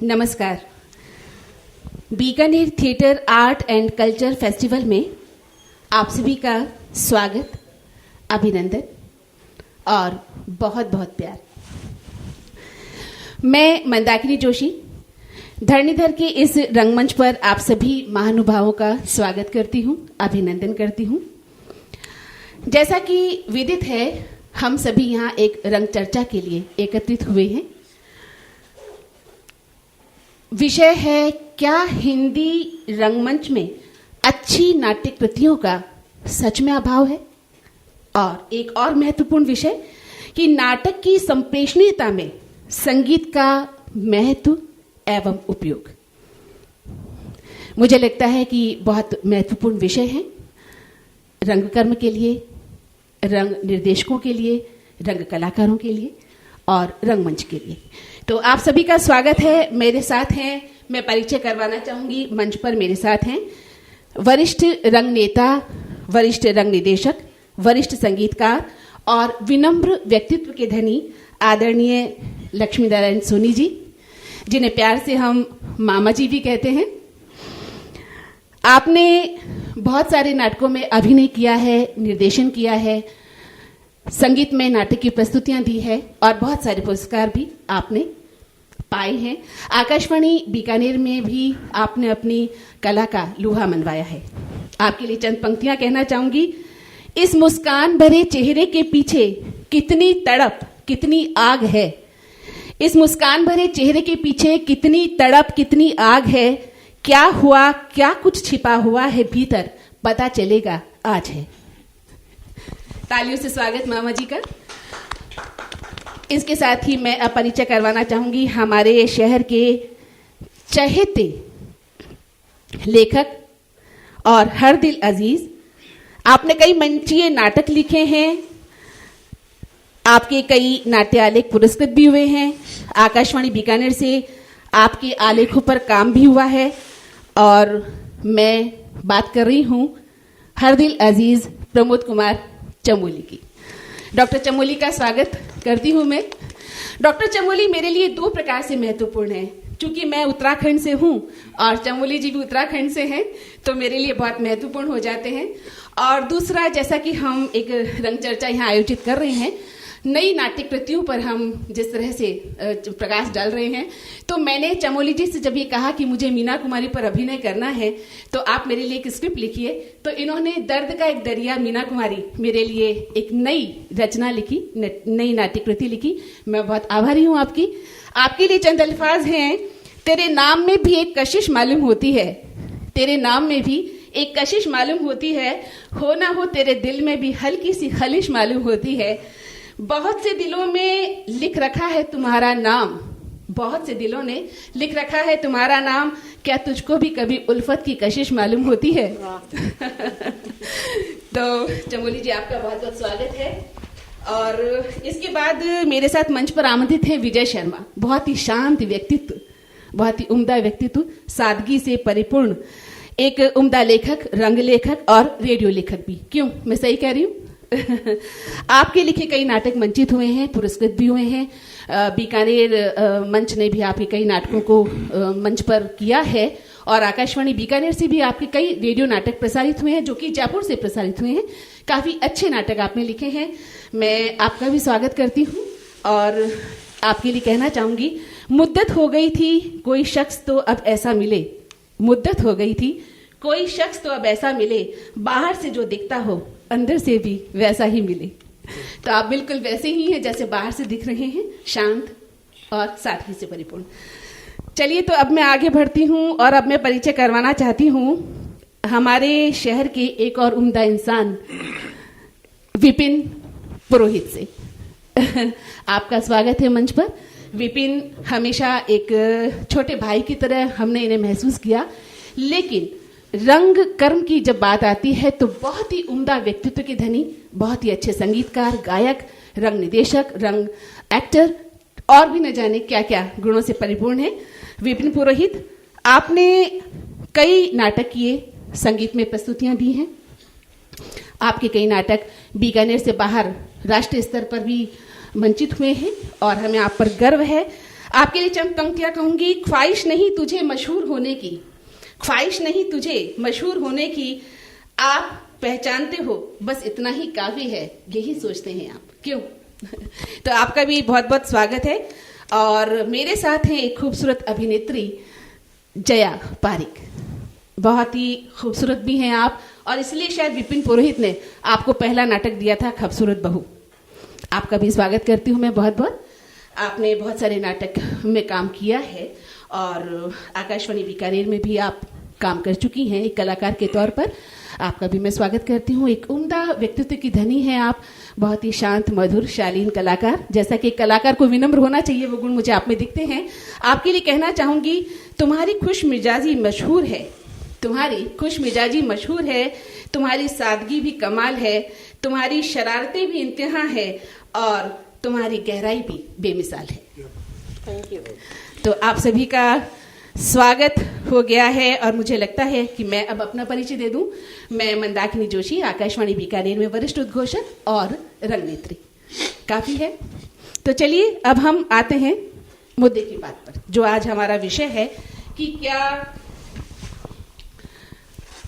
नमस्कार। Bikaner theatre art and culture festival में आप सभी का स्वागत, अभिनंदन और बहुत बहुत प्यार। मैं मंदाकिनी जोशी धरणीधर के इस रंगमंच पर आप सभी महानुभावों का स्वागत करती हूं, अभिनंदन करती हूं। जैसा कि विदित है, हम सभी यहाँ एक रंग चर्चा के लिए एकत्रित हुए हैं। विषय है, क्या हिंदी रंगमंच में अच्छी नाट्य कृतियों का सच में अभाव है? और एक और महत्वपूर्ण विषय कि नाटक की संप्रेषणीयता में संगीत का महत्व एवं उपयोग। मुझे लगता है कि बहुत महत्वपूर्ण विषय है रंगकर्म के लिए, रंग निर्देशकों के लिए, रंग कलाकारों के लिए और रंगमंच के लिए। तो आप सभी का स्वागत है। मेरे साथ हैं, मैं परिचय करवाना चाहूंगी, मंच पर मेरे साथ हैं वरिष्ठ रंग नेता, वरिष्ठ रंग निदेशक, वरिष्ठ संगीतकार और विनम्र व्यक्तित्व के धनी आदरणीय लक्ष्मी नारायण सोनी जी, जिन्हें प्यार से हम मामा जी भी कहते हैं। आपने बहुत सारे नाटकों में अभिनय किया है, निर्देशन किया है, संगीत में नाटक की प्रस्तुतियां दी है और बहुत सारे पुरस्कार भी आपने पाए हैं। आकाशवाणी बीकानेर में भी आपने अपनी कला का लोहा मनवाया है। आपके लिए चंद पंक्तियां कहना चाहूंगी। इस मुस्कान भरे चेहरे के पीछे कितनी तड़प, कितनी आग है। इस मुस्कान भरे चेहरे के पीछे कितनी तड़प, कितनी आग है। क्या हुआ, क्या कुछ छिपा हुआ है भीतर, पता चलेगा आज है। तालियों से स्वागत मामा जी का। इसके साथ ही मैं परिचय करवाना चाहूंगी हमारे शहर के चहेते लेखक और हर दिल अजीज। आपने कई मंचीय नाटक लिखे हैं, आपके कई नाट्यालेख पुरस्कृत भी हुए हैं। आकाशवाणी बीकानेर से आपके आलेखों पर काम भी हुआ है और मैं बात कर रही हूं हर दिल अजीज प्रमोद कुमार चमोली की। डॉक्टर चमोली का स्वागत करती हूं मैं। डॉक्टर चमोली मेरे लिए दो प्रकार से महत्वपूर्ण है। चूंकि मैं उत्तराखंड से हूं और चमोली जी भी उत्तराखंड से हैं, तो मेरे लिए बहुत महत्वपूर्ण हो जाते हैं। और दूसरा, जैसा कि हम एक रंग चर्चा यहाँ आयोजित कर रहे हैं, नई नाट्य कृतियों पर हम जिस तरह से प्रकाश डाल रहे हैं, तो मैंने चमोली जी से जब ये कहा कि मुझे मीना कुमारी पर अभिनय करना है, तो आप मेरे लिए एक स्क्रिप्ट लिखिए। तो इन्होंने दर्द का एक दरिया मीना कुमारी मेरे लिए एक नई रचना लिखी, नई नाट्य कृति लिखी। मैं बहुत आभारी हूँ आपकी। आपके लिए चंद अल्फाज हैं। तेरे नाम में भी एक कशिश मालूम होती है, तेरे नाम में भी एक कशिश मालूम होती है। हो ना हो तेरे दिल में भी हल्की सी खलिश मालूम होती है। बहुत से दिलों में लिख रखा है तुम्हारा नाम, बहुत से दिलों ने लिख रखा है तुम्हारा नाम। क्या तुझको भी कभी उल्फत की कशिश मालूम होती है? तो चमोली जी, आपका बहुत बहुत स्वागत है। और इसके बाद मेरे साथ मंच पर आमंत्रित है विजय शर्मा। बहुत ही शांत व्यक्तित्व, बहुत ही उम्दा व्यक्तित्व, सादगी से परिपूर्ण एक उम्दा लेखक, रंग लेखक और रेडियो लेखक भी। क्यों, मैं सही कह रही हूँ? आपके लिखे कई नाटक मंचित हुए हैं, पुरस्कृत भी हुए हैं। बीकानेर मंच ने भी आपके कई नाटकों को मंच पर किया है और आकाशवाणी बीकानेर से भी आपके कई रेडियो नाटक प्रसारित हुए हैं, जो कि जयपुर से प्रसारित हुए हैं। काफी अच्छे नाटक आपने लिखे हैं। मैं आपका भी स्वागत करती हूँ और आपके लिए कहना चाहूंगी, मुद्दत हो गई थी कोई शख्स तो अब ऐसा मिले, मुद्दत हो गई थी कोई शख्स तो अब ऐसा मिले, बाहर से जो दिखता हो अंदर से भी वैसा ही मिले। तो आप बिल्कुल वैसे ही हैं जैसे बाहर से दिख रहे हैं, शांत और सादगी से परिपूर्ण। चलिए, तो अब मैं आगे बढ़ती हूँ और अब मैं परिचय करवाना चाहती हूँ हमारे शहर के एक और उम्दा इंसान विपिन पुरोहित से। आपका स्वागत है मंच पर। विपिन हमेशा एक छोटे भाई की तरह हमने इन्हें महसूस किया, लेकिन रंग कर्म की जब बात आती है तो बहुत ही उम्दा व्यक्तित्व के धनी, बहुत ही अच्छे संगीतकार, गायक, रंग निदेशक, रंग एक्टर और भी न जाने क्या क्या गुणों से परिपूर्ण है विपिन पुरोहित। आपने कई नाटक किए, संगीत में प्रस्तुतियां दी हैं। आपके कई नाटक बीकानेर से बाहर राष्ट्रीय स्तर पर भी मंचित हुए हैं और हमें आप पर गर्व है। आपके लिए चंद पंक्तियां कहूंगी। ख्वाहिश नहीं तुझे मशहूर होने की, ख्वाहिश नहीं तुझे मशहूर होने की, आप पहचानते हो बस इतना ही काफी है, यही सोचते हैं आप, क्यों? तो आपका भी बहुत बहुत स्वागत है। और मेरे साथ हैं एक खूबसूरत अभिनेत्री जया पारिक। बहुत ही खूबसूरत भी हैं आप, और इसलिए शायद विपिन पुरोहित ने आपको पहला नाटक दिया था खूबसूरत बहू। आपका भी स्वागत करती हूँ मैं बहुत बहुत। आपने बहुत सारे नाटक में काम किया है और आकाशवाणी बीकानेर में भी आप काम कर चुकी हैं एक कलाकार के तौर पर। आपका भी मैं स्वागत करती हूँ। एक उम्दा व्यक्तित्व की धनी हैं आप, बहुत ही शांत मधुर शालीन कलाकार। जैसा कि एक कलाकार को विनम्र होना चाहिए, वो गुण मुझे आप में दिखते हैं। आपके लिए कहना चाहूंगी, तुम्हारी खुश मिजाजी मशहूर है, तुम्हारी खुश मिजाजी मशहूर है, तुम्हारी सादगी भी कमाल है, तुम्हारी शरारतें भी इंतहा है और तुम्हारी गहराई भी बेमिसाल है। Thank you. तो आप सभी का स्वागत हो गया है और मुझे लगता है कि मैं अब अपना परिचय दे दूं। मैं मंदाकिनी जोशी, आकाशवाणी बीकानेर में वरिष्ठ उद्घोषक और रंगनेत्री। काफी है, तो चलिए अब हम आते हैं मुद्दे की बात पर, जो आज हमारा विषय है कि क्या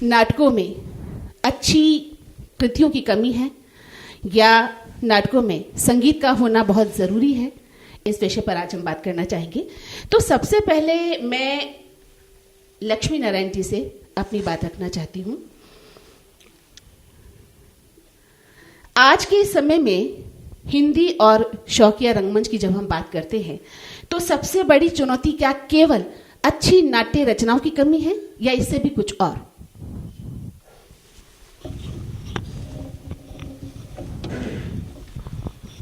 नाटकों में अच्छी कृतियों की कमी है या नाटकों में संगीत का होना बहुत जरूरी है। इस विषय पर आज हम बात करना चाहेंगे। तो सबसे पहले मैं लक्ष्मी नारायण जी से अपनी बात रखना चाहती हूं। आज के समय में हिंदी और शौकिया रंगमंच की जब हम बात करते हैं तो सबसे बड़ी चुनौती क्या केवल अच्छी नाट्य रचनाओं की कमी है या इससे भी कुछ और?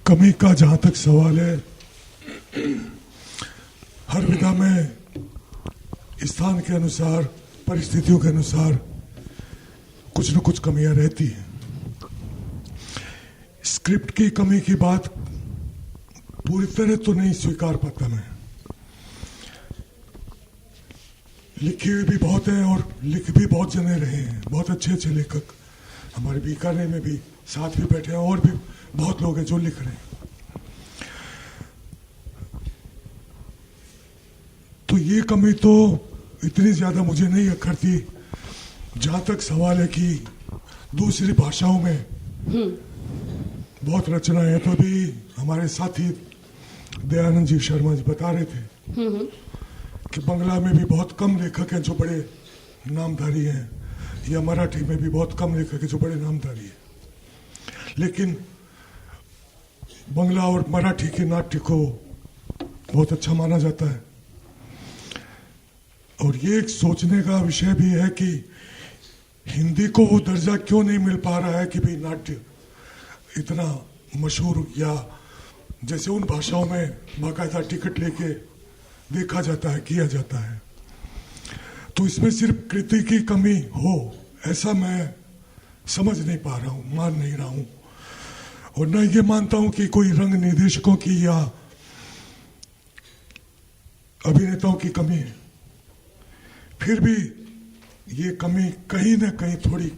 कमी का जहां तक सवाल है, हर विधा में स्थान के अनुसार, परिस्थितियों के अनुसार कुछ न कुछ कमियां रहती हैं। स्क्रिप्ट की कमी की बात पूरी तरह तो नहीं स्वीकार पाता मैं। लिखे हुए भी बहुत हैं और लिख भी बहुत जने रहे हैं, बहुत अच्छे अच्छे लेखक हमारे बीकानेर में भी साथ भी बैठे हैं और भी बहुत लोग हैं जो लिख रहे हैं। तो ये कमी तो इतनी ज्यादा मुझे नहीं अखरती। जहां तक सवाल है कि दूसरी भाषाओं में बहुत रचनाएं हैं, तो अभी हमारे साथी दयानंद जी शर्मा जी बता रहे थे कि बंगला में भी बहुत कम लेखक हैं जो बड़े नामधारी हैं, या मराठी में भी बहुत कम लेखक हैं जो बड़े नामधारी हैं। लेकिन बंगला और मराठी के नाट्य को बहुत अच्छा माना जाता है। और ये एक सोचने का विषय भी है कि हिंदी को वो दर्जा क्यों नहीं मिल पा रहा है कि भाई नाट्य इतना मशहूर, या जैसे उन भाषाओं में बाकायदा टिकट लेके देखा जाता है, किया जाता है। तो इसमें सिर्फ कृति की कमी हो ऐसा मैं समझ नहीं पा रहा हूं, मान नहीं रहा हूं। और न ये मानता हूं कि कोई रंग निर्देशकों की या अभिनेताओं की कमी है। फिर भी ये कमी कहीं ना कहीं थोड़ी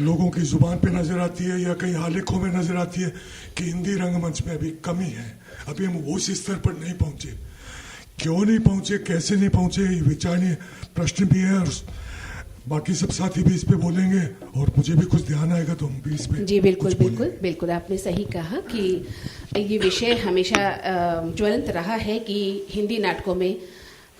लोगों की जुबान पे नजर आती है या कहीं आलेखों में नजर आती है कि हिंदी रंगमंच में अभी कमी है। अभी हम उस स्तर पर नहीं पहुंचे। क्यों नहीं पहुंचे, कैसे नहीं पहुंचे, ये विचारणीय प्रश्न भी है। और बाकी सब साथी भी इस पे बोलेंगे और मुझे भी कुछ ध्यान आएगा तो हम भी इस पे जी बिल्कुल बिल्कुल बिल्कुल आपने सही कहा कि ये विषय हमेशा ज्वलंत रहा है कि हिंदी नाटकों में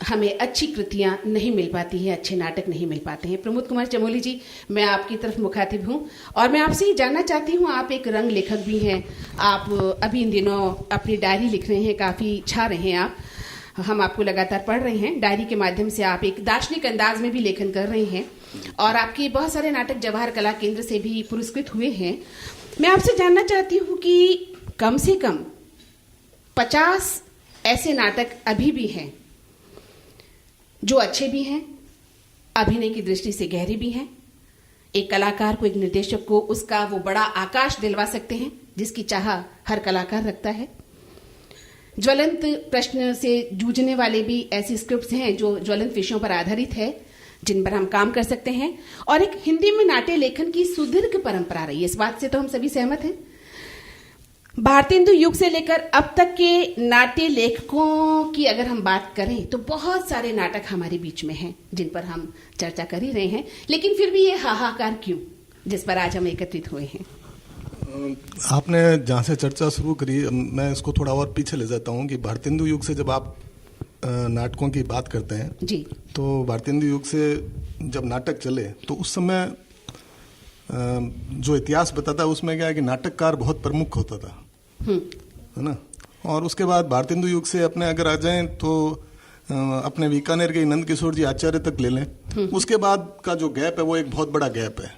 हमें अच्छी कृतियां नहीं मिल पाती हैं, अच्छे नाटक नहीं मिल पाते हैं। प्रमोद कुमार चमोली जी, मैं आपकी तरफ मुखातिब हूं और मैं आपसे ये जानना चाहती हूं, आप एक रंग लेखक भी हैं, आप अभी इन दिनों अपनी डायरी लिख रहे हैं, काफ़ी छा रहे हैं आप, हम आपको लगातार पढ़ रहे हैं। डायरी के माध्यम से आप एक दार्शनिक अंदाज में भी लेखन कर रहे हैं और आपके बहुत सारे नाटक जवाहर कला केंद्र से भी पुरस्कृत हुए हैं। मैं आपसे जानना चाहती हूँ कि कम से कम 50 ऐसे नाटक अभी भी हैं जो अच्छे भी हैं, अभिनय की दृष्टि से गहरे भी हैं, एक कलाकार को, एक निर्देशक को उसका वो बड़ा आकाश दिलवा सकते हैं जिसकी चाह हर कलाकार रखता है। ज्वलंत प्रश्न से जूझने वाले भी ऐसी स्क्रिप्ट्स हैं जो ज्वलंत विषयों पर आधारित है, जिन पर हम काम कर सकते हैं। और एक हिंदी में नाट्य लेखन की सुदीर्घ परंपरा रही है, इस बात से तो हम सभी सहमत हैं। भारतेंदु युग से लेकर अब तक के नाट्य लेखकों की अगर हम बात करें तो बहुत सारे नाटक हमारे बीच में हैं जिन पर हम चर्चा कर ही रहे हैं, लेकिन फिर भी ये हाहाकार क्यों जिस पर आज हम एकत्रित हुए हैं? आपने जहाँ से चर्चा शुरू करी, मैं इसको थोड़ा और पीछे ले जाता हूँ कि भारतेंदु युग से जब आप नाटकों की बात करते हैं जी, तो भारतेंदु युग से जब नाटक चले तो उस समय जो इतिहास बताता है उसमें क्या है कि नाटककार बहुत प्रमुख होता था, है ना। और उसके बाद भारतेंदु युग से अपने अगर आ जाएं तो अपने बीकानेर के नंद किशोर जी आचार्य तक ले लें, उसके बाद का जो गैप है वो एक बहुत बड़ा गैप है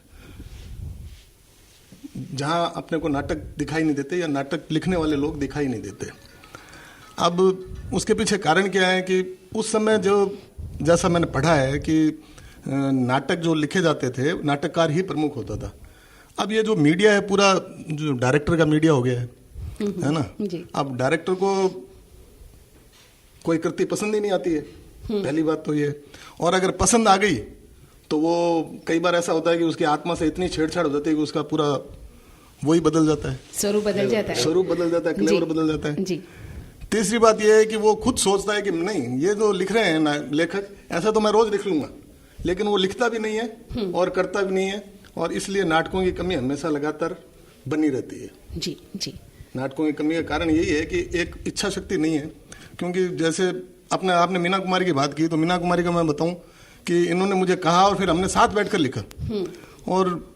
जहां अपने को नाटक दिखाई नहीं देते या नाटक लिखने वाले लोग दिखाई नहीं देते। अब उसके पीछे कारण क्या है कि उस समय जो जैसा मैंने पढ़ा है कि नाटक जो लिखे जाते थे नाटककार ही प्रमुख होता था। अब ये जो मीडिया है पूरा जो डायरेक्टर का मीडिया हो गया है ना। अब डायरेक्टर को कोई कृति पसंद ही नहीं आती है, पहली बात तो ये। और अगर पसंद आ गई तो वो कई बार ऐसा होता है कि उसकी आत्मा से इतनी छेड़छाड़ हो जाती है कि उसका पूरा वही बदल जाता है, स्वरूप बदल जाता है, क्लेवर बदल जाता है जी। तीसरी बात यह है कि वो खुद सोचता है कि नहीं, ये जो लिख रहे हैं ना लेखक, ऐसा तो मैं रोज लिख लूंगा, लेकिन वो लिखता भी नहीं है और करता भी नहीं है, और इसलिए नाटकों की कमी हमेशा लगातार बनी रहती है। जी जी। नाटकों की कमी का कारण यही है कि एक इच्छा शक्ति नहीं है। क्योंकि जैसे आपने मीना कुमारी की बात की, तो मीना कुमारी का मैं बताऊं कि इन्होंने मुझे कहा और फिर हमने साथ बैठकर लिखा। और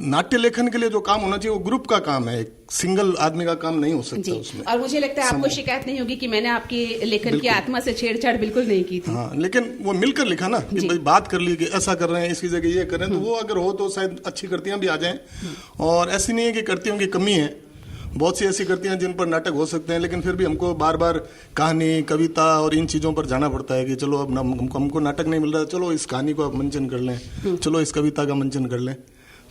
नाट्य लेखन के लिए जो काम होना चाहिए वो ग्रुप का काम है, एक सिंगल आदमी का काम नहीं हो सकता उसमें। और मुझे लगता है आपको शिकायत नहीं होगी कि मैंने आपके लेखन की आत्मा से छेड़छाड़ बिल्कुल नहीं की थी। हाँ, लेकिन वो मिलकर लिखा ना कि भाई बात कर ली कि ऐसा कर रहे हैं, इसकी जगह ये कर रहे हैं, तो वो अगर हो तो शायद अच्छी कृतियां भी आ जाएं। और ऐसी नहीं है कि कृतियों की कमी है, बहुत सी ऐसी कृतियां जिन पर नाटक हो सकते हैं, लेकिन फिर भी हमको बार बार कहानी, कविता और इन चीजों पर जाना पड़ता है कि चलो अब हमको नाटक नहीं मिल रहा, चलो इस कहानी को आप मंचन कर लें, चलो इस कविता का मंचन कर लें।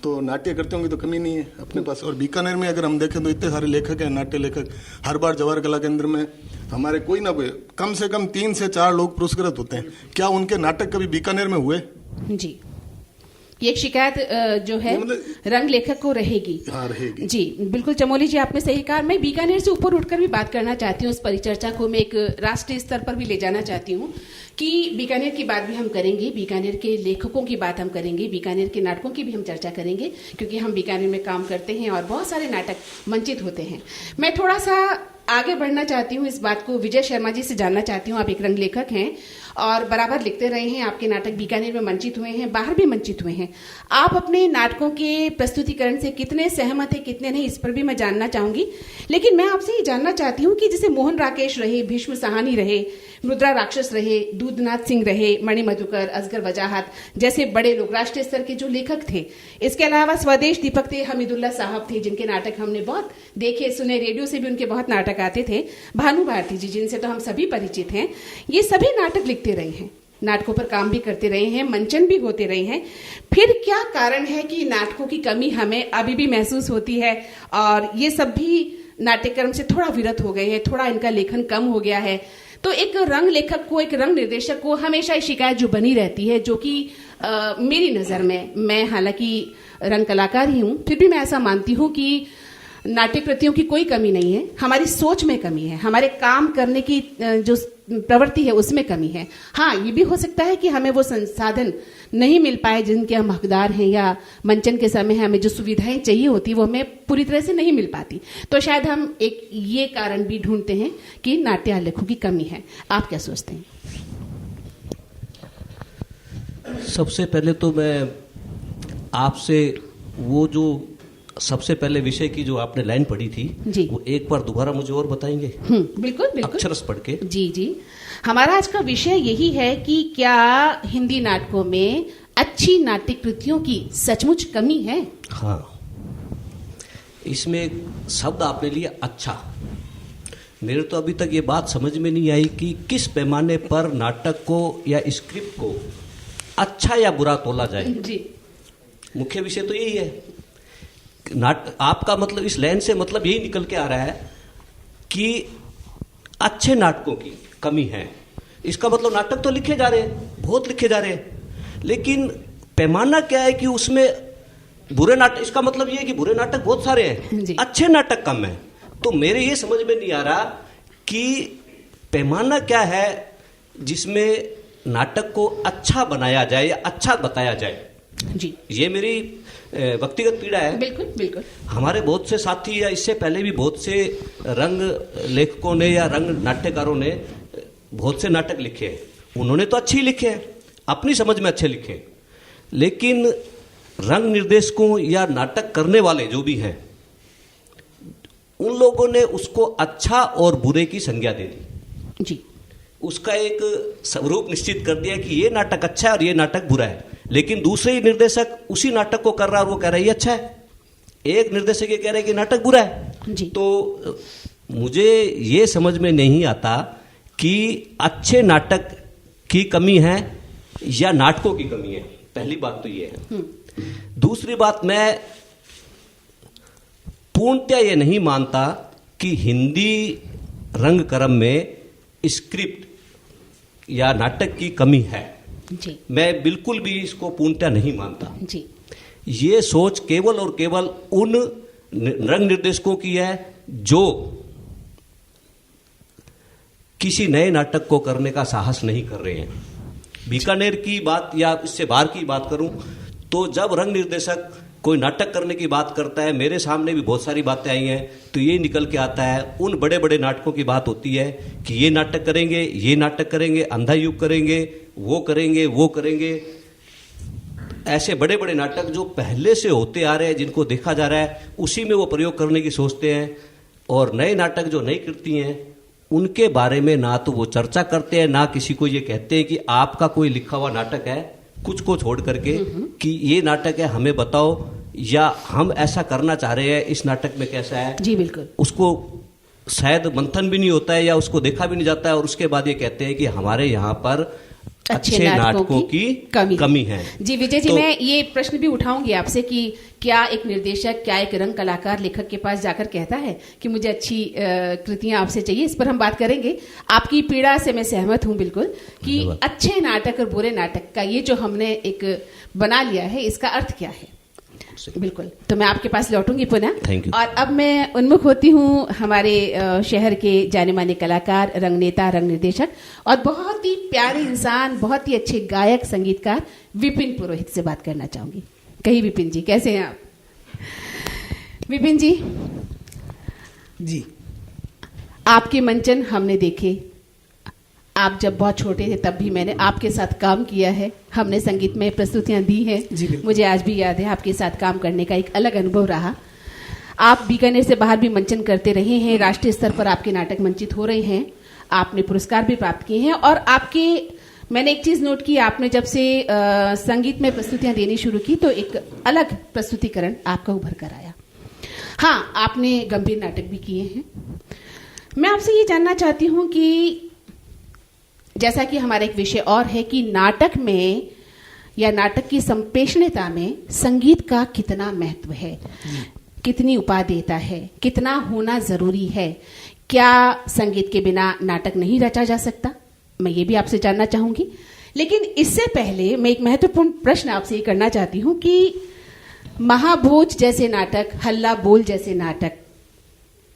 तो नाट्य कृतियों की तो कमी नहीं है अपने पास। और बीकानेर में अगर हम देखें तो इतने सारे लेखक हैं, नाट्य लेखक। हर बार जवाहर कला केंद्र में हमारे कोई ना कोई कम से कम 3 से 4 लोग पुरस्कृत होते हैं। क्या उनके नाटक कभी बीकानेर में हुए? जी, ये एक शिकायत जो है रंग लेखक को रहेगी। हाँ, रहेगी जी, बिल्कुल चमोली जी, आपने सही कहा। मैं बीकानेर से ऊपर उठकर भी बात करना चाहती हूँ। इस परिचर्चा को मैं एक राष्ट्रीय स्तर पर भी ले जाना चाहती हूँ कि बीकानेर की बात भी हम करेंगे, बीकानेर के लेखकों की बात हम करेंगे, बीकानेर के नाटकों की भी हम चर्चा करेंगे, क्योंकि हम बीकानेर में काम करते हैं और बहुत सारे नाटक मंचित होते हैं। मैं थोड़ा सा आगे बढ़ना चाहती हूँ, इस बात को विजय शर्मा जी से जानना चाहती हूँ। आप एक रंग लेखक हैं और बराबर लिखते रहे हैं, आपके नाटक बीकानेर में मंचित हुए हैं, बाहर भी मंचित हुए हैं। आप अपने नाटकों के प्रस्तुतिकरण से कितने सहमत हैं, कितने नहीं, इस पर भी मैं जानना चाहूंगी। लेकिन मैं आपसे ये जानना चाहती हूँ कि जैसे मोहन राकेश रहे, भीष्म साहनी रहे, मुद्रा राक्षस रहे, दूधनाथ सिंह रहे, मणि मधुकर, असगर वजाहत जैसे बड़े लोग, राष्ट्रीय स्तर के जो लेखक थे, इसके अलावा स्वदेश दीपक थे, हमीदुल्ला साहब थे, जिनके नाटक हमने बहुत देखे सुने, रेडियो से भी उनके बहुत नाटक आते थे, भानु भारती जी, जिनसे तो हम सभी परिचित हैं। ये सभी नाटक लिखते रहे हैं, नाटकों पर काम भी करते रहे हैं, मंचन भी होते रहे हैं। फिर क्या कारण है कि नाटकों की कमी हमें अभी भी महसूस होती है और ये सब भी नाट्यक्रम से थोड़ा विरत हो गए हैं, थोड़ा इनका लेखन कम हो गया है? तो एक रंग लेखक को, एक रंग निर्देशक को हमेशा ये शिकायत जो बनी रहती है, जो कि मेरी नजर में, मैं हालांकि रंग कलाकार ही हूं, फिर भी मैं ऐसा मानती हूं कि नाट्य कृतियों की कोई कमी नहीं है, हमारी सोच में कमी है, हमारे काम करने की जो प्रवृत्ति है उसमें कमी है। हाँ, ये भी हो सकता है कि हमें वो संसाधन नहीं मिल पाए जिनके हम हकदार हैं, या मंचन के समय हमें जो सुविधाएं चाहिए होती वो हमें पूरी तरह से नहीं मिल पाती। तो शायद हम एक ये कारण भी ढूंढते हैं कि नाट्य लेखों की कमी है। आप क्या सोचते हैं? सबसे पहले तो मैं आपसे वो जो सबसे पहले विषय की जो आपने लाइन पढ़ी थी जी, वो एक बार दोबारा मुझे और बताएंगे? बिल्कुल बिल्कुल, अक्षरश पढ़ के। जी जी। हमारा आज का विषय यही है कि क्या हिंदी नाटकों में अच्छी नाट्य कृतियों की सचमुच कमी है? हाँ, इसमें एक शब्द आपने लिया अच्छा। मेरे तो अभी तक ये बात समझ में नहीं आई कि किस पैमाने पर नाटक को या स्क्रिप्ट को अच्छा या बुरा तोला जाए। जी, मुख्य विषय तो यही है। आपका मतलब इस लाइन से मतलब यही निकल के आ रहा है कि अच्छे नाटकों की कमी है। इसका मतलब नाटक तो लिखे जा रहे हैं, बहुत लिखे जा रहे हैं, लेकिन पैमाना क्या है कि उसमें बुरे नाटक, इसका मतलब ये है कि बुरे नाटक बहुत सारे हैं, अच्छे नाटक कम है। तो मेरे ये समझ में नहीं आ रहा कि पैमाना क्या है जिसमें नाटक को अच्छा बनाया जाए या अच्छा बताया जाए। जी, ये मेरी व्यक्तिगत पीड़ा है। बिल्कुल बिल्कुल। हमारे बहुत से साथी या इससे पहले भी बहुत से रंग लेखकों ने या रंग नाट्यकारों ने बहुत से नाटक लिखे हैं, उन्होंने तो अच्छे ही लिखे हैं, अपनी समझ में अच्छे लिखे हैं, लेकिन रंग निर्देशकों या नाटक करने वाले जो भी हैं उन लोगों ने उसको अच्छा और बुरे की संज्ञा दे दी। जी, उसका एक स्वरूप निश्चित कर दिया कि ये नाटक अच्छा है और ये नाटक बुरा है, लेकिन दूसरे ही निर्देशक उसी नाटक को कर रहा है और वो कह रहा है ये अच्छा है, एक निर्देशक ये कह रहा है कि नाटक बुरा है। जी। तो मुझे ये समझ में नहीं आता कि अच्छे नाटक की कमी है या नाटकों की कमी है। पहली बात तो ये है। दूसरी बात, मैं पूर्णतः ये नहीं मानता कि हिंदी रंगकर्म में स्क्रिप्ट या नाटक की कमी है। जी, मैं बिल्कुल भी इसको पूर्णतः नहीं मानता। जी, ये सोच केवल और केवल उन रंग निर्देशकों की है जो किसी नए नाटक को करने का साहस नहीं कर रहे हैं। बीकानेर की बात या इससे बाहर की बात करूं तो जब रंग निर्देशक कोई नाटक करने की बात करता है, मेरे सामने भी बहुत सारी बातें आई हैं, तो ये निकल के आता है उन बड़े बड़े नाटकों की बात होती है कि ये नाटक करेंगे, ये नाटक करेंगे, अंधा युग करेंगे, वो करेंगे, वो करेंगे। ऐसे बड़े बड़े नाटक जो पहले से होते आ रहे हैं, जिनको देखा जा रहा है, उसी में वो प्रयोग करने की सोचते हैं। और नए नाटक जो नई कृति हैं उनके बारे में ना तो वो चर्चा करते हैं, ना किसी को ये कहते हैं कि आपका कोई लिखा हुआ नाटक है, कुछ को छोड़ करके कि ये नाटक है, हमें बताओ, या हम ऐसा करना चाह रहे हैं, इस नाटक में कैसा है। जी, बिल्कुल। उसको शायद मंथन भी नहीं होता है या उसको देखा भी नहीं जाता है, और उसके बाद ये कहते हैं कि हमारे यहाँ पर अच्छे नाटकों की कमी है। जी विजय जी, तो मैं ये प्रश्न भी उठाऊंगी आपसे कि क्या एक निर्देशक, क्या एक रंग कलाकार लेखक के पास जाकर कहता है कि मुझे अच्छी कृतियां आपसे चाहिए? इस पर हम बात करेंगे। आपकी पीड़ा से मैं सहमत हूं बिल्कुल कि अच्छे नाटक और बुरे नाटक का ये जो हमने एक बना लिया है, इसका अर्थ क्या है? बिल्कुल, तो मैं आपके पास लौटूंगी पुनः। Thank you. और अब मैं उन्मुख होती हूँ हमारे शहर के जाने माने कलाकार, रंग नेता, रंग निर्देशक और बहुत ही प्यारे इंसान, बहुत ही अच्छे गायक, संगीतकार विपिन पुरोहित से बात करना चाहूंगी। कही विपिन जी, कैसे हैं आप? विपिन जी, जी, आपके मंचन हमने देखे। आप जब बहुत छोटे थे तब भी मैंने आपके साथ काम किया है, हमने संगीत में प्रस्तुतियां दी हैं। मुझे आज भी याद है, आपके साथ काम करने का एक अलग अनुभव रहा। आप बीकानेर से बाहर भी मंचन करते रहे हैं, राष्ट्रीय स्तर पर आपके नाटक मंचित हो रहे हैं, आपने पुरस्कार भी प्राप्त किए हैं। और आपके, मैंने एक चीज नोट की, आपने जब से संगीत में प्रस्तुतियां देनी शुरू की तो एक अलग प्रस्तुतिकरण आपका उभर कर आया। हाँ, आपने गंभीर नाटक भी किए हैं। मैं आपसे ये जानना चाहती हूँ कि जैसा कि हमारा एक विषय और है कि नाटक में या नाटक की संप्रेषणीयता में संगीत का कितना महत्व है, कितनी उपादेयता है, कितना होना जरूरी है, क्या संगीत के बिना नाटक नहीं रचा जा सकता? मैं ये भी आपसे जानना चाहूंगी। लेकिन इससे पहले मैं एक महत्वपूर्ण प्रश्न आपसे ये करना चाहती हूं कि महाभोज जैसे नाटक, हल्ला बोल जैसे नाटक,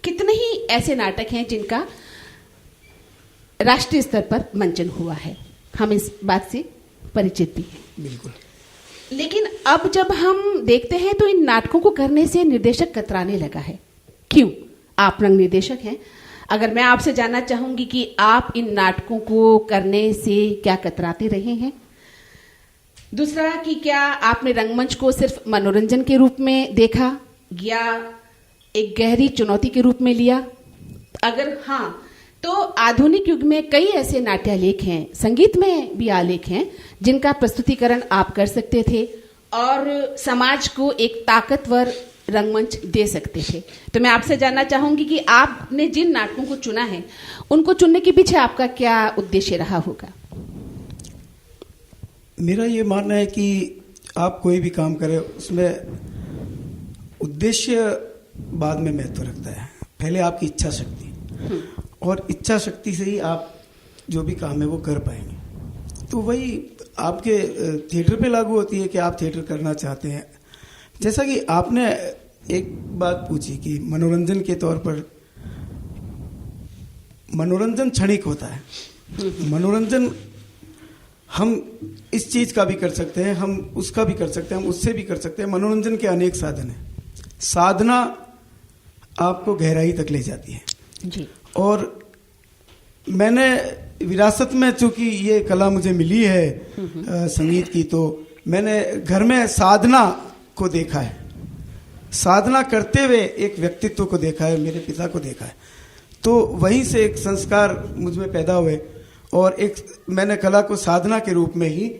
कितने ही ऐसे नाटक हैं जिनका राष्ट्रीय स्तर पर मंचन हुआ है, हम इस बात से परिचित भी हैं। बिल्कुल। लेकिन अब जब हम देखते हैं तो इन नाटकों को करने से निर्देशक कतराने लगा है। क्यों? आप रंग निर्देशक हैं, अगर मैं आपसे जानना चाहूंगी कि आप इन नाटकों को करने से क्या कतराते रहे हैं? दूसरा कि क्या आपने रंगमंच को सिर्फ मनोरंजन के रूप में देखा या एक गहरी चुनौती के रूप में लिया? अगर हाँ, तो आधुनिक युग में कई ऐसे नाट्यालेख हैं, संगीत में भी आलेख हैं, जिनका प्रस्तुतिकरण आप कर सकते थे और समाज को एक ताकतवर रंगमंच दे सकते थे। तो मैं आपसे जानना चाहूंगी कि आपने जिन नाटकों को चुना है, उनको चुनने के पीछे आपका क्या उद्देश्य रहा होगा? मेरा ये मानना है कि आप कोई भी काम करें उसमें उद्देश्य बाद में महत्व रखता है, पहले आपकी इच्छा शक्ति, और इच्छा शक्ति से ही आप जो भी काम है वो कर पाएंगे। तो वही आपके थिएटर पे लागू होती है कि आप थिएटर करना चाहते हैं। जैसा कि आपने एक बात पूछी कि मनोरंजन के तौर पर मनोरंजन क्षणिक होता है। मनोरंजन हम इस चीज का भी कर सकते हैं, हम उसका भी कर सकते हैं, हम उससे भी कर सकते हैं। मनोरंजन के अनेक साधन हैं। साधना आपको गहराई तक ले जाती है जी। और मैंने विरासत में, चूंकि ये कला मुझे मिली है संगीत की, तो मैंने घर में साधना को देखा है, साधना करते हुए एक व्यक्तित्व को देखा है, मेरे पिता को देखा है। तो वहीं से एक संस्कार मुझ में पैदा हुए और एक मैंने कला को साधना के रूप में ही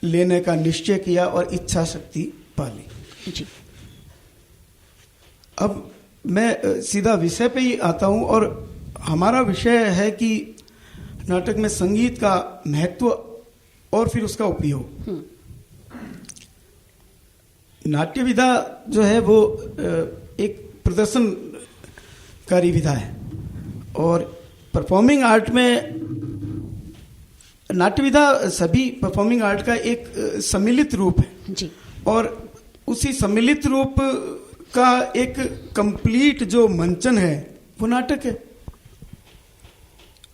लेने का निश्चय किया और इच्छा शक्ति पाली जी। अब मैं सीधा विषय पे ही आता हूं और हमारा विषय है कि नाटक में संगीत का महत्व और फिर उसका उपयोग। नाट्य विधा जो है वो एक प्रदर्शनकारी विधा है और परफॉर्मिंग आर्ट में नाट्य विधा सभी परफॉर्मिंग आर्ट का एक सम्मिलित रूप है जी। और उसी सम्मिलित रूप का एक कंप्लीट जो मंचन है वो नाटक है।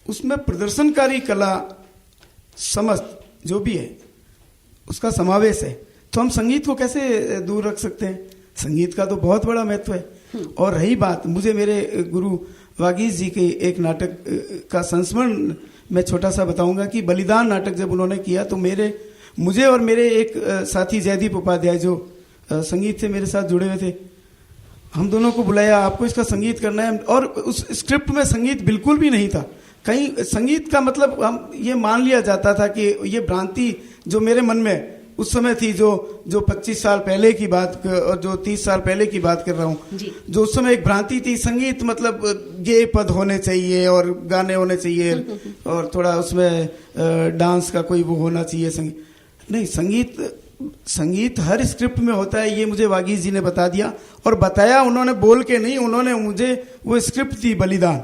उसमें प्रदर्शनकारी कला समस्त जो भी है उसका समावेश है। तो हम संगीत को कैसे दूर रख सकते हैं? संगीत का तो बहुत बड़ा महत्व है। और रही बात, मुझे मेरे गुरु वागीश जी के एक नाटक का संस्मरण मैं छोटा सा बताऊंगा कि बलिदान नाटक जब उन्होंने किया तो मुझे और मेरे एक साथी जयदीप उपाध्याय जो संगीत से मेरे साथ जुड़े हुए थे, हम दोनों को बुलाया, आपको इसका संगीत करना है। और उस स्क्रिप्ट में संगीत बिल्कुल भी नहीं था। कहीं संगीत का मतलब हम ये मान लिया जाता था कि ये भ्रांति जो मेरे मन में उस समय थी, जो 25 साल पहले की बात और जो 30 साल पहले की बात कर रहा हूँ, जो उस समय एक भ्रांति थी, संगीत मतलब गेय पद होने चाहिए और गाने होने चाहिए और थोड़ा उसमें डांस का कोई वो होना चाहिए। संगीत नहीं, संगीत हर स्क्रिप्ट में होता है। ये मुझे वागीश जी ने बता दिया और बताया उन्होंने बोल के नहीं, उन्होंने मुझे वो स्क्रिप्ट दी बलिदान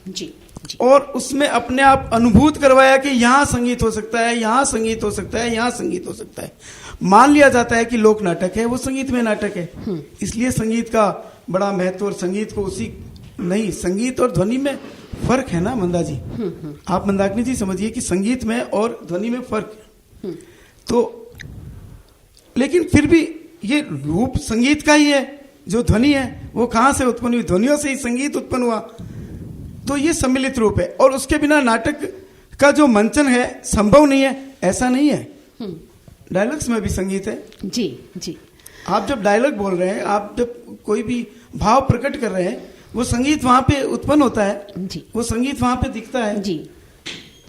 जी। और उसमें अपने आप अनुभूत करवाया कि यहाँ संगीत हो सकता है, यहाँ संगीत हो सकता है, यहाँ संगीत हो सकता है। मान लिया जाता है कि लोक नाटक है, वो संगीत में नाटक है। इसलिए संगीत का बड़ा महत्व और संगीत को नहीं, संगीत और ध्वनि में फर्क है ना मंदा जी। आप मंदाकिनी जी समझिए कि संगीत में और ध्वनि में फर्क है। तो लेकिन फिर भी ये रूप संगीत का ही है। जो ध्वनि है वो कहां से उत्पन्न हुई? ध्वनियों से ही संगीत उत्पन्न हुआ। तो ये सम्मिलित रूप है और उसके बिना नाटक का जो मंचन है संभव नहीं है। ऐसा नहीं है, डायलॉग्स में भी संगीत है जी जी। आप जब डायलॉग बोल रहे हैं, आप जब कोई भी भाव प्रकट कर रहे हैं, वो संगीत वहां पे उत्पन्न होता है जी। वो संगीत वहां पे दिखता है जी।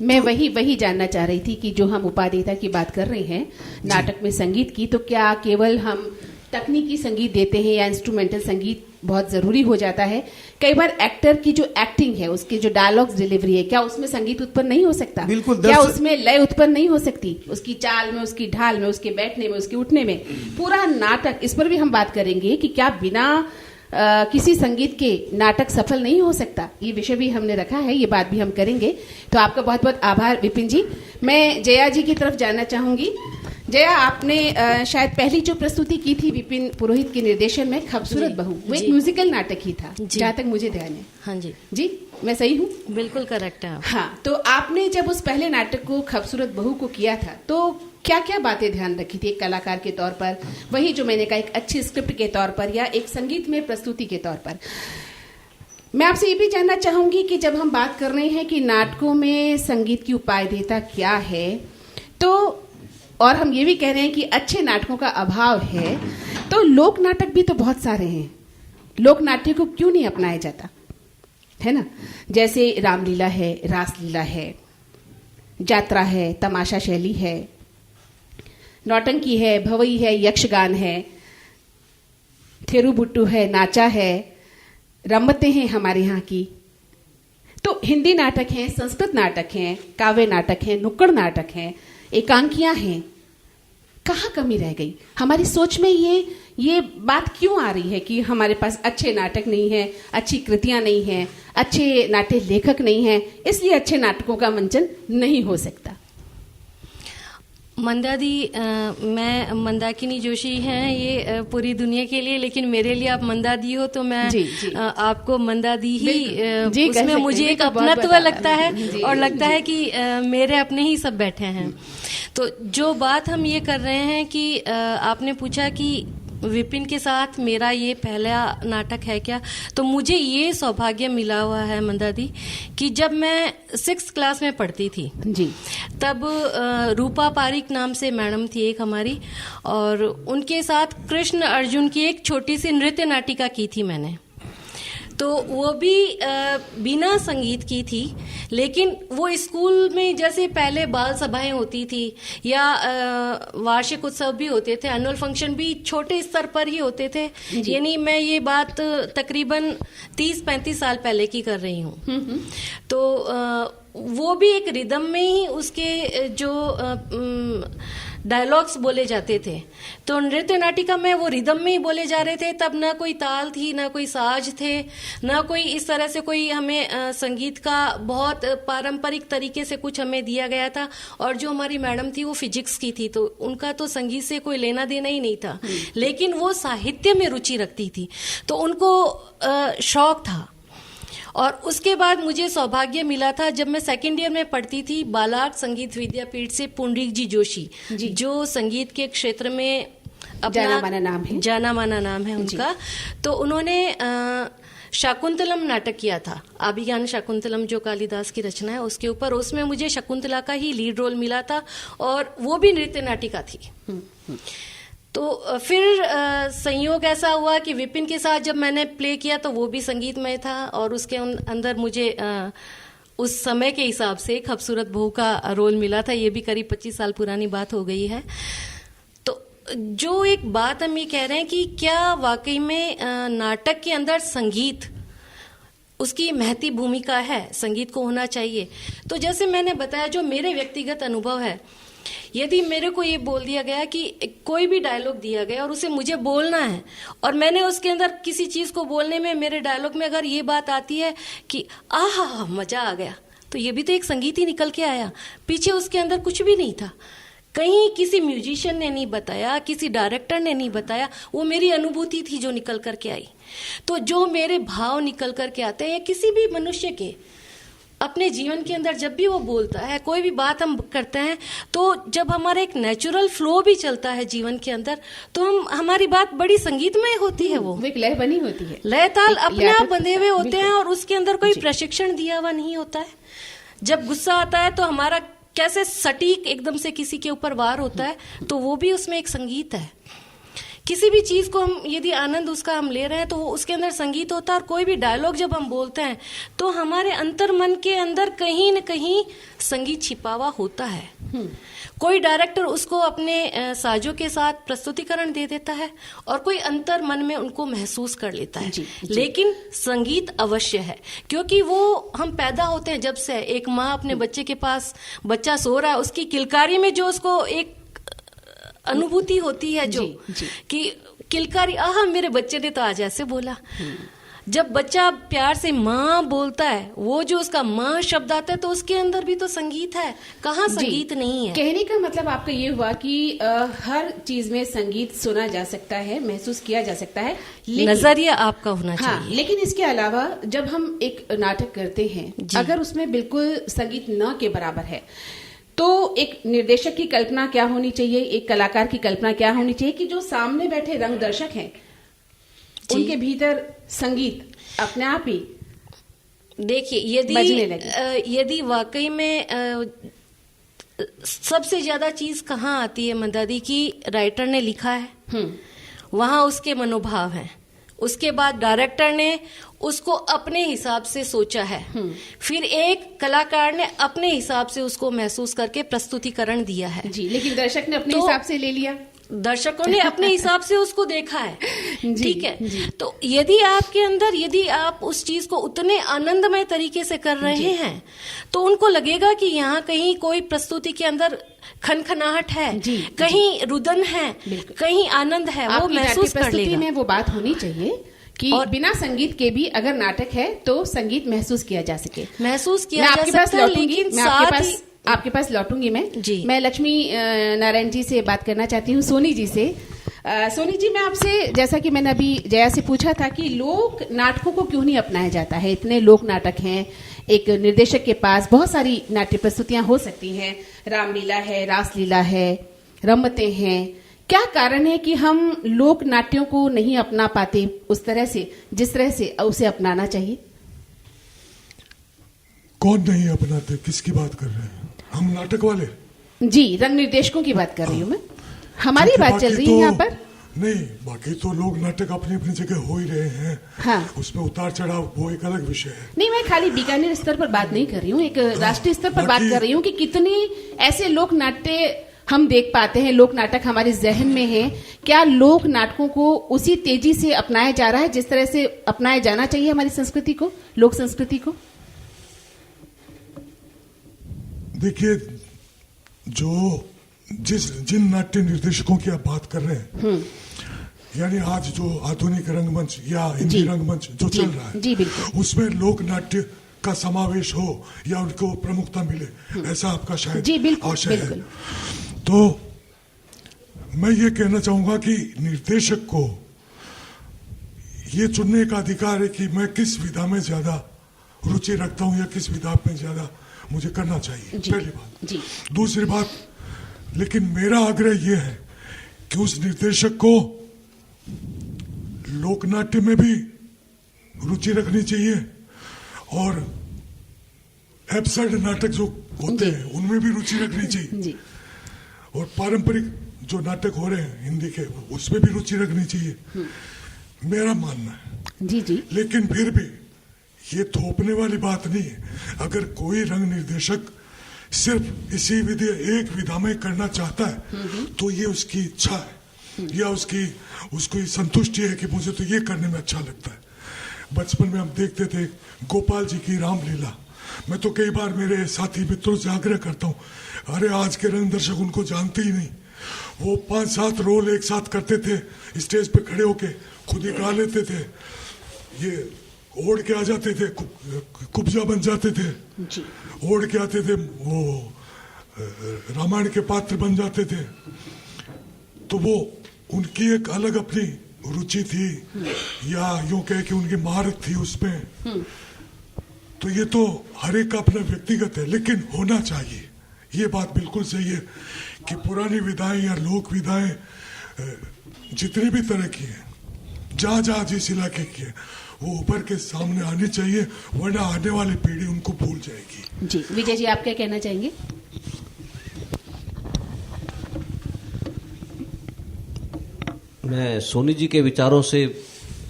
मैं वही जानना चाह रही थी कि जो हम उपादेयता की बात कर रहे हैं नाटक में संगीत की, तो क्या केवल हम तकनीकी संगीत देते हैं या इंस्ट्रूमेंटल संगीत बहुत जरूरी हो जाता है? कई बार एक्टर की जो एक्टिंग है, उसके जो डायलॉग्स डिलीवरी है, क्या उसमें संगीत उत्पन्न नहीं हो सकता? बिल्कुल। क्या उसमें लय उत्पन्न नहीं हो सकती? उसकी चाल में, उसकी ढाल में, उसके बैठने में, उसके उठने में, पूरा नाटक, इस पर भी हम बात करेंगे कि क्या बिना किसी संगीत के नाटक सफल नहीं हो सकता? ये विषय भी हमने रखा है, ये बात भी हम करेंगे। तो आपका बहुत बहुत आभार विपिन जी। मैं जया जी की तरफ जाना चाहूंगी। जया, आपने शायद पहली जो प्रस्तुति की थी विपिन पुरोहित के निर्देशन में, खूबसूरत बहू, वो एक म्यूजिकल नाटक ही था जहाँ तक मुझे ध्यान है। हाँ जी जी, मैं सही हूँ? बिल्कुल करेक्ट है। हाँ, तो आपने जब उस पहले नाटक को खूबसूरत बहू को किया था तो क्या क्या बातें ध्यान रखी थी एक कलाकार के तौर पर, वही जो मैंने कहा एक अच्छी स्क्रिप्ट के तौर पर या एक संगीत में प्रस्तुति के तौर पर? मैं आपसे ये भी जानना चाहूंगी कि जब हम बात कर रहे हैं कि नाटकों में संगीत की उपादेयता क्या है, तो और हम ये भी कह रहे हैं कि अच्छे नाटकों का अभाव है, तो लोक नाटक भी तो बहुत सारे हैं। लोक नाट्य को क्यों नहीं अपनाया जाता है ना? जैसे रामलीला है, रासलीला है, जात्रा है, तमाशा शैली है, नौटंकी है, भवई है, यक्षगान है, थेरुबुट्टू है, नाचा है, रमते हैं हमारे यहाँ की। तो हिंदी नाटक हैं, संस्कृत नाटक हैं, काव्य नाटक हैं, नुक्कड़ नाटक हैं, एकांकियां हैं। कहाँ कमी रह गई? हमारी सोच में ये बात क्यों आ रही है कि हमारे पास अच्छे नाटक नहीं है, अच्छी कृतियां नहीं है, अच्छे नाट्य लेखक नहीं है, इसलिए अच्छे नाटकों का मंचन नहीं हो सकता? मंदा दी, मैं मंदाकिनी जोशी हैं ये पूरी दुनिया के लिए, लेकिन मेरे लिए आप मंदा दी हो तो मैं जी, जी। आपको मंदा दी ही जी, कह उसमें सकते मुझे हैं, एक तो बहुत अपनत्व बता- लगता है जी, और लगता जी। है कि मेरे अपने ही सब बैठे हैं। तो जो बात हम ये कर रहे हैं कि आपने पूछा कि विपिन के साथ मेरा ये पहला नाटक है क्या, तो मुझे ये सौभाग्य मिला हुआ है मंदा दी कि जब मैं 6th क्लास में पढ़ती थी जी, तब रूपा पारिक नाम से मैडम थी एक हमारी, और उनके साथ कृष्ण अर्जुन की एक छोटी सी नृत्य नाटिका की थी मैंने। तो वो भी बिना संगीत की थी, लेकिन वो स्कूल में जैसे पहले बाल सभाएं होती थी या वार्षिक उत्सव भी होते थे, एनुअल फंक्शन भी छोटे स्तर पर ही होते थे। यानी मैं ये बात तकरीबन 30-35 साल पहले की कर रही हूँ। तो वो भी एक रिदम में ही उसके जो डायलॉग्स बोले जाते थे, तो नृत्य नाटिका में वो रिदम में ही बोले जा रहे थे। तब ना कोई ताल थी, ना कोई साज थे, ना कोई इस तरह से कोई हमें संगीत का बहुत पारंपरिक तरीके से कुछ हमें दिया गया था। और जो हमारी मैडम थी वो फिजिक्स की थी, तो उनका तो संगीत से कोई लेना देना ही नहीं था, लेकिन वो साहित्य में रुचि रखती थी, तो उनको शौक था। और उसके बाद मुझे सौभाग्य मिला था जब मैं 2nd ईयर में पढ़ती थी, बालार्ट संगीत विद्यापीठ से पुंडरीक जी जोशी, जो संगीत के क्षेत्र में जाना माना नाम है उनका। तो उन्होंने शाकुंतलम नाटक किया था, अभिज्ञान शाकुंतलम जो कालिदास की रचना है उसके ऊपर। उसमें मुझे शकुंतला का ही लीड रोल मिला था और वो भी नृत्य नाटिका थी। तो फिर संयोग ऐसा हुआ कि विपिन के साथ जब मैंने प्ले किया तो वो भी संगीतमय था, और उसके अंदर मुझे उस समय के हिसाब से खूबसूरत बहू का रोल मिला था। ये भी करीब 25 साल पुरानी बात हो गई है। तो जो एक बात हम ये कह रहे हैं कि क्या वाकई में नाटक के अंदर संगीत उसकी महती भूमिका है, संगीत को होना चाहिए। तो जैसे मैंने बताया, जो मेरे व्यक्तिगत अनुभव है, यदि मेरे को ये बोल दिया गया कि कोई भी डायलॉग दिया गया और उसे मुझे बोलना है, और मैंने उसके अंदर किसी चीज को बोलने में, मेरे डायलॉग में अगर ये बात आती है कि आहा मजा आ गया, तो ये भी तो एक संगीत ही निकल के आया। पीछे उसके अंदर कुछ भी नहीं था, कहीं किसी म्यूजिशियन ने नहीं बताया, किसी डायरेक्टर ने नहीं बताया, वो मेरी अनुभूति थी जो निकल करके आई। तो जो मेरे भाव निकल करके आते हैं किसी भी मनुष्य के अपने जीवन के अंदर, जब भी वो बोलता है, कोई भी बात हम करते हैं, तो जब हमारा एक नेचुरल फ्लो भी चलता है जीवन के अंदर, तो हमारी बात बड़ी संगीतमय होती है। वो एक लय बनी होती है, लय ताल अपने आप बंधे हुए होते हैं, और उसके अंदर कोई प्रशिक्षण दिया हुआ नहीं होता है। जब गुस्सा आता है तो हमारा कैसे सटीक एकदम से किसी के ऊपर वार होता है, तो वो भी उसमें एक संगीत है। किसी भी चीज को हम यदि आनंद उसका हम ले रहे हैं तो वो उसके अंदर संगीत होता है। और कोई भी डायलॉग जब हम बोलते हैं तो हमारे अंतर मन के अंदर कहीं न कहीं संगीत छिपा हुआ होता है। कोई डायरेक्टर उसको अपने साजों के साथ प्रस्तुतिकरण दे देता है और कोई अंतर मन में उनको महसूस कर लेता है। लेकिन संगीत अवश्य है, क्योंकि वो हम पैदा होते हैं जब से, एक माँ अपने बच्चे के पास, बच्चा सो रहा है, उसकी किलकारी में जो उसको एक अनुभूति होती है जो कि किलकारी, आहा मेरे बच्चे ने तो आज ऐसे बोला। जब बच्चा प्यार से माँ बोलता है, वो जो उसका माँ शब्द आता है, तो उसके अंदर भी तो संगीत है। कहाँ संगीत नहीं है? कहने का मतलब आपका ये हुआ कि हर चीज में संगीत सुना जा सकता है, महसूस किया जा सकता है, नजरिया आपका होना चाहिए। हाँ, लेकिन इसके अलावा जब हम एक नाटक करते हैं, अगर उसमें बिल्कुल संगीत न के बराबर है, तो एक निर्देशक की कल्पना क्या होनी चाहिए, एक कलाकार की कल्पना क्या होनी चाहिए कि जो सामने बैठे रंग दर्शक हैं उनके भीतर संगीत अपने आप ही देखिए, यदि वाकई में सबसे ज्यादा चीज कहाँ आती है मंदादी की, राइटर ने लिखा है, वहां उसके मनोभाव हैं, उसके बाद डायरेक्टर ने उसको अपने हिसाब से सोचा है, फिर एक कलाकार ने अपने हिसाब से उसको महसूस करके प्रस्तुतिकरण दिया है। जी, लेकिन दर्शक ने अपने हिसाब से ले लिया, दर्शकों ने अपने हिसाब से उसको देखा है। ठीक है, तो यदि आपके अंदर, यदि आप उस चीज को उतने आनंदमय तरीके से कर रहे हैं, तो उनको लगेगा कि यहाँ कहीं कोई प्रस्तुति के अंदर खनखनाहट है, कहीं रुदन है, कहीं आनंद है, वो महसूस कर लेगा। में वो बात होनी चाहिए कि और बिना संगीत के भी अगर नाटक है तो संगीत महसूस किया जा सके, महसूस किया जा सकता है, लेकिन साथ ही आपके पास लौटूंगी मैं। जी। मैं लक्ष्मी नारायण जी से बात करना चाहती हूँ, सोनी जी से। सोनी जी, मैं आपसे, जैसा कि मैंने अभी जया से पूछा था कि लोक नाटकों को क्यों नहीं अपनाया जाता है। इतने लोक नाटक हैं, एक निर्देशक के पास बहुत सारी नाट्य प्रस्तुतियां हो सकती हैं, रामलीला है, रासलीला है, रमते हैं। क्या कारण है कि हम लोक नाट्यों को नहीं अपना पाते उस तरह से जिस तरह से उसे अपनाना चाहिए? कौन नहीं अपनाते? किसकी बात कर रहे हैं? हम नाटक वाले? जी, रंग निर्देशकों की बात कर रही हूँ मैं। हमारी क्योंकि बात चल बाकी रही है यहाँ पर। नहीं, बाकी तो लोग नाटक अपनी अपनी जगह हो ही रहे हैं। हाँ। उसमें उतार चढ़ाव वो एक अलग विषय है। नहीं, मैं खाली बीकानेर स्तर पर बात नहीं कर रही हूँ, एक राष्ट्रीय स्तर पर बात बाकी- कर रही हूँ कि कितनी ऐसे लोक नाट्य हम देख पाते हैं, लोक नाटक हमारे जहन में है। क्या लोक नाटकों को उसी तेजी से अपनाया जा रहा है जिस तरह से अपनाया जाना चाहिए हमारी संस्कृति को, लोक संस्कृति को? देखिए, जिन नाट्य निर्देशकों की आप बात कर रहे हैं, यानी आज जो आधुनिक रंगमंच या हिंदी जी। रंगमंच जो जी, चल रहा है, जी, बिल्कुल। उसमें लोक नाट्य का समावेश हो या उनको प्रमुखता मिले, ऐसा आपका शायद जी, बिल्कुल, आशय है। बिल्कुल। तो मैं ये कहना चाहूंगा कि निर्देशक को ये चुनने का अधिकार है कि मैं किस विधा में ज्यादा रुचि रखता हूं या किस विधा में ज्यादा मुझे करना चाहिए। जी, पहली बात। जी। दूसरी बात, लेकिन मेरा आग्रह यह है कि उस निर्देशक को लोकनाट्य में भी रुचि रखनी चाहिए और एब्सर्ड नाटक जो होते हैं उनमें भी रुचि रखनी चाहिए, जी, और पारंपरिक जो नाटक हो रहे हैं हिंदी के उसमें भी रुचि रखनी चाहिए, मेरा मानना है। जी, जी, लेकिन फिर भी ये थोपने वाली बात नहीं है। अगर कोई रंग निर्देशक सिर्फ इसी एक विधा में करना चाहता है तो ये उसकी इच्छा है या उसकी संतुष्टि है कि मुझे तो ये करने में अच्छा लगता है। बचपन में हम देखते थे गोपाल जी की रामलीला। मैं तो कई बार मेरे साथी मित्रों से आग्रह करता हूँ, अरे आज के रंग दर्शक उनको जानते ही नहीं। वो 5-7 रोल एक साथ करते थे, स्टेज पे खड़े होके खुद ही गा लेते थे, ये ओढ़ के आ जाते थे, कुब्जा बन जाते थे, ओढ़ के आते थे, वो रामायण के पात्र बन जाते थे। तो वो उनकी एक अलग अपनी रुचि थी या यूं कहे कि उनकी महारत थी उसमें। तो ये तो हर एक का अपना व्यक्तिगत है, लेकिन होना चाहिए। ये बात बिल्कुल सही है कि पुरानी विधाएं या लोक विधाएं जितनी भी तरह की हैं, जहाँ जहाँ जिस इलाके की है, वो ऊपर के सामने आनी चाहिए, वरना आने वाली पीढ़ी उनको भूल जाएगी। जी। विजय जी, आप क्या कहना चाहेंगे? मैं सोनी जी के विचारों से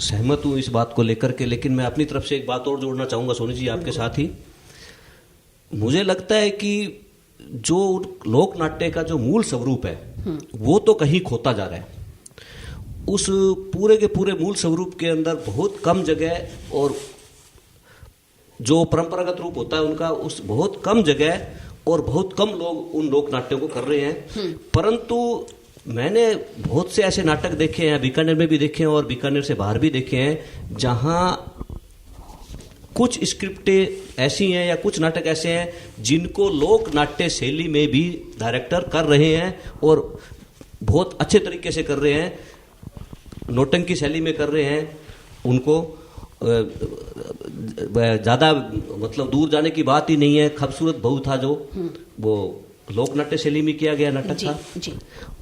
सहमत हूं इस बात को लेकर के, लेकिन मैं अपनी तरफ से एक बात और जोड़ना चाहूंगा सोनी जी आपके साथ ही। मुझे लगता है कि जो लोक नाट्य का जो मूल स्वरूप है वो तो कहीं खोता जा रहा है। उस पूरे के पूरे मूल स्वरूप के अंदर बहुत कम जगह और जो परंपरागत रूप होता है उनका उस बहुत कम जगह और बहुत कम लोग उन लोक नाट्यों को कर रहे हैं। परंतु मैंने बहुत से ऐसे नाटक देखे हैं, बीकानेर में भी देखे हैं और बीकानेर से बाहर भी देखे हैं, जहां कुछ स्क्रिप्टें ऐसी हैं या कुछ नाटक ऐसे हैं जिनको लोक नाट्य शैली में भी डायरेक्टर कर रहे हैं और बहुत अच्छे तरीके से कर रहे हैं, नौटंकी शैली में कर रहे हैं। उनको ज्यादा मतलब दूर जाने की बात ही नहीं है। खूबसूरत बहू था जो वो लोक नाट्य शैली में किया गया नाटक जी, था। जी।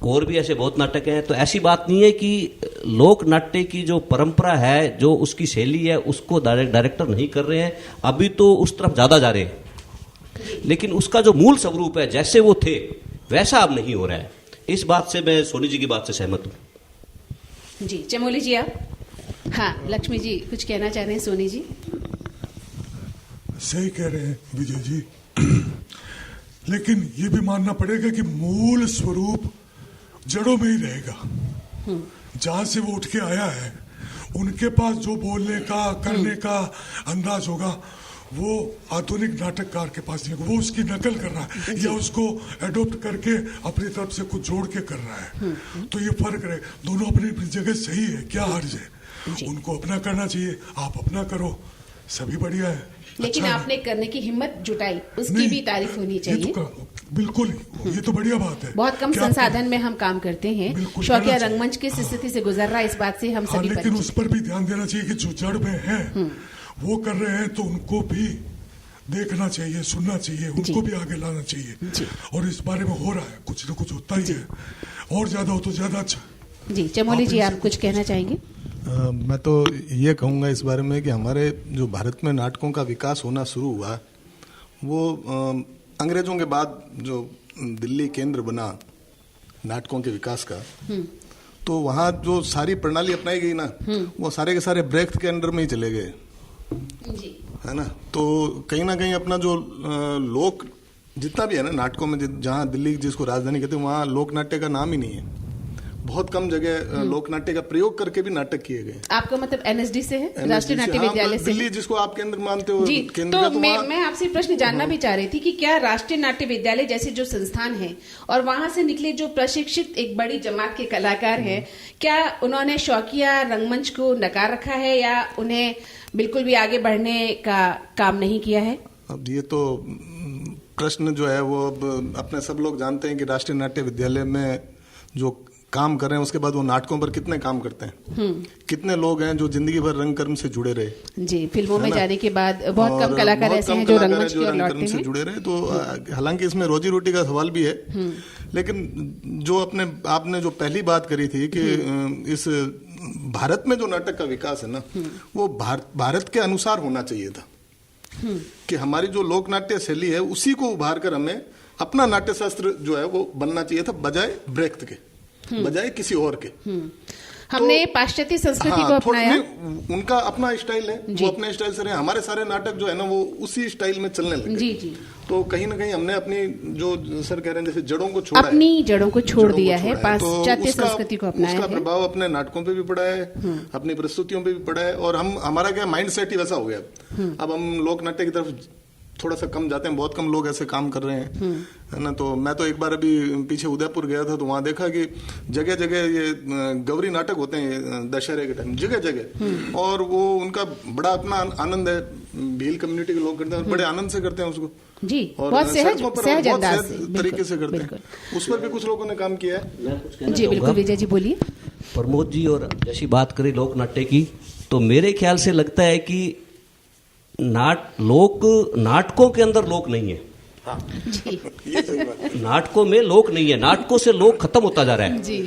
और भी ऐसे बहुत नाटक हैं। तो ऐसी बात नहीं है कि लोक नाट्य की जो परंपरा है, जो उसकी शैली है, उसको डायरेक्टर नहीं कर रहे हैं। अभी तो उस तरफ ज्यादा जा रहे हैं, लेकिन उसका जो मूल स्वरूप है, जैसे वो थे वैसा अब नहीं हो रहा है। इस बात से मैं सोनी जी की बात से सहमत हूं। जी, चमोली जी आप? हाँ, लक्ष्मी जी कुछ कहना चाह रहे हैं। सोनी जी? सही कह रहे हैं विजय जी, लेकिन ये भी मानना पड़ेगा कि मूल स्वरूप जड़ों में ही रहेगा। जहां से वो उठ के आया है, उनके पास जो बोलने का करने का अंदाज होगा वो आधुनिक नाटककार के पास नहीं होगा। वो उसकी नकल कर रहा है या उसको एडॉप्ट करके अपनी तरफ से कुछ जोड़ के कर रहा है। तो ये फर्क रहे, दोनों अपनी अपनी जगह सही है, क्या हर्ज है? उनको अपना करना चाहिए, आप अपना करो। सभी बढ़िया है। लेकिन अच्छा है। आपने करने की हिम्मत जुटाई, उसकी नहीं, भी तारीफ होनी ये चाहिए। तो बिल्कुल, ये तो बढ़िया बात है। बहुत कम क्या संसाधन में हम काम करते हैं। बिल्कुल शौकिया करना चाहिए। रंगमंच किस स्थिति से गुजर रहा है, इस बात से हम हाँ, सभी लेकिन परिचित उस पर भी ध्यान देना चाहिए कि जो जड़ में है वो कर रहे हैं तो उनको भी देखना चाहिए, सुनना चाहिए, उनको भी आगे लाना चाहिए। और इस बारे में हो रहा है, कुछ न कुछ होता ही है, और ज्यादा हो तो ज्यादा अच्छा। जी चमोली जी, आप कुछ कहना चाहेंगे? मैं तो ये कहूँगा इस बारे में कि हमारे जो भारत में नाटकों का विकास होना शुरू हुआ वो अंग्रेजों के बाद जो दिल्ली केंद्र बना नाटकों के विकास का, तो वहाँ जो सारी प्रणाली अपनाई गई ना, वो सारे के सारे ब्रेख्त के अंडर में ही चले गए, जी है ना। तो कहीं ना कहीं अपना जो लोक जितना भी है ना नाटकों में, जहाँ दिल्ली जिसको राजधानी कहते हैं, वहाँ लोक नाट्य का नाम ही नहीं है। बहुत कम जगह लोक नाट्य का प्रयोग करके भी नाटक किए गए। आपका मतलब एनएसडी से है, राष्ट्रीय नाट्य हाँ, विद्यालय से? दिल्ली जिसको आप केंद्र मानते हो, जी, केंद्र तो का, तो मैं आपसे प्रश्न जानना भी चाह रही थी कि क्या राष्ट्रीय नाट्य विद्यालय जैसे जो संस्थान है और वहां से निकले जो प्रशिक्षित एक बड़ी जमात के कलाकार हैं, क्या उन्होंने शौकिया रंगमंच को नकार रखा है या उन्हें बिल्कुल भी आगे बढ़ने का काम नहीं किया है? अब ये तो प्रश्न जो है वो अब अपने सब लोग जानते हैं कि राष्ट्रीय नाट्य विद्यालय में जो काम कर रहे हैं उसके बाद वो नाटकों पर कितने काम करते हैं, कितने लोग हैं जो जिंदगी भर रंगकर्म से जुड़े रहे। जी, फिल्मों में जाने के बाद बहुत कम कलाकार ऐसे हैं जो रंगमंच की ओर लौटते से हैं। जुड़े रहे। तो हालांकि इसमें रोजी रोटी का सवाल भी है, लेकिन जो आपने जो पहली बात करी थी कि इस भारत में जो नाटक का विकास है ना, वो भारत के अनुसार होना चाहिए था, कि हमारी जो लोक नाट्य शैली है उसी को उभार कर हमें अपना नाट्य शास्त्र जो है वो बनना चाहिए था, बजाय ब्रेख्त के, बजाय किसी और के। हमने पाश्चात्य संस्कृति को अपनाया। उनका अपना स्टाइल है, वो अपने स्टाइल से रहे। हमारे सारे नाटक जो है ना वो उसी स्टाइल में चलने लगे। जी जी। तो कहीं ना कहीं हमने अपनी जो सर कह रहे हैं जैसे जड़ों को छोड़ा, अपनी जड़ों को छोड़ दिया है, तो पाश्चात्य संस्कृति को अपनाया उसका है। प्रभाव अपने नाटकों पे भी पड़ा है, अपनी प्रस्तुतियों पे भी पड़ा है, और हमारा क्या माइंड सेट ही वैसा हो गया। अब हम लोक नाट्य की तरफ थोड़ा सा कम जाते हैं, बहुत कम लोग ऐसे काम कर रहे हैं, है ना। तो मैं तो एक बार अभी पीछे उदयपुर गया था, तो वहां देखा कि जगह जगह ये गौरी नाटक होते हैं दशहरे के टाइम, जगह जगह, और वो उनका बड़ा अपना आनंद है, भील कम्युनिटी के लोग करते हैं और बड़े आनंद से करते हैं उसको। जी, और बहुत सहज अंदाज से, तरीके से करते हैं। उस पर भी कुछ लोगों ने काम किया है। मैं कुछ कहना जी बिल्कुल, विजय जी बोलिए। प्रमोद जी और जैसी बात करें लोक नाट्य की, तो मेरे ख्याल से लगता है कि नाटकों के अंदर लोक नहीं है। हाँ। जी ये सही बात है। नाटकों में लोक नहीं है, नाटकों से लोक खत्म होता जा रहा है। जी,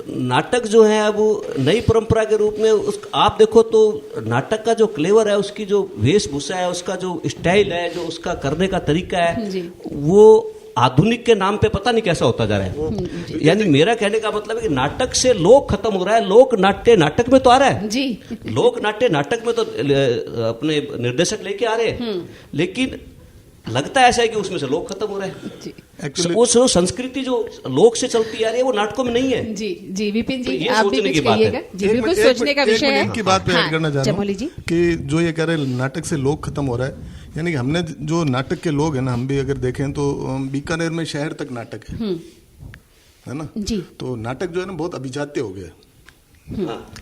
नाटक जो है अब नई परंपरा के रूप में आप देखो तो नाटक का जो क्लेवर है, उसकी जो वेशभूषा है, उसका जो स्टाइल है, जो उसका करने का तरीका है, वो आधुनिक के नाम पे पता नहीं कैसा होता जा रहा है। यानी मेरा कहने का मतलब है कि नाटक से लोक खत्म हो रहा है, लोक नाट्य नाटक में तो आ रहा है जी, लोक नाट्य नाटक में तो अपने निर्देशक लेके आ रहे हैं, लेकिन लगता ऐसा है कि उसमें से लोक खत्म हो रहा है। Actually- वो संस्कृति जो लोक से चलती आ रही है वो नाटकों में नहीं है। जी जी, विपिन तो जी ये आप भी सोचने कुछ की बात है। कहिएगा। जी बिल्कुल, सोचने का विषय है। एक की बात पे ऐड करना चाह रहा चमोली हूँ जी। कि जो ये कह रहे हैं नाटक से लोग खत्म हो रहा है, यानी कि हमने जो नाटक के लोग हैं ना, हम भी अगर देखें तो बीकानेर में शहर तक नाटक है ना। जी, तो नाटक जो है ना बहुत अभिजात्य हो गया है।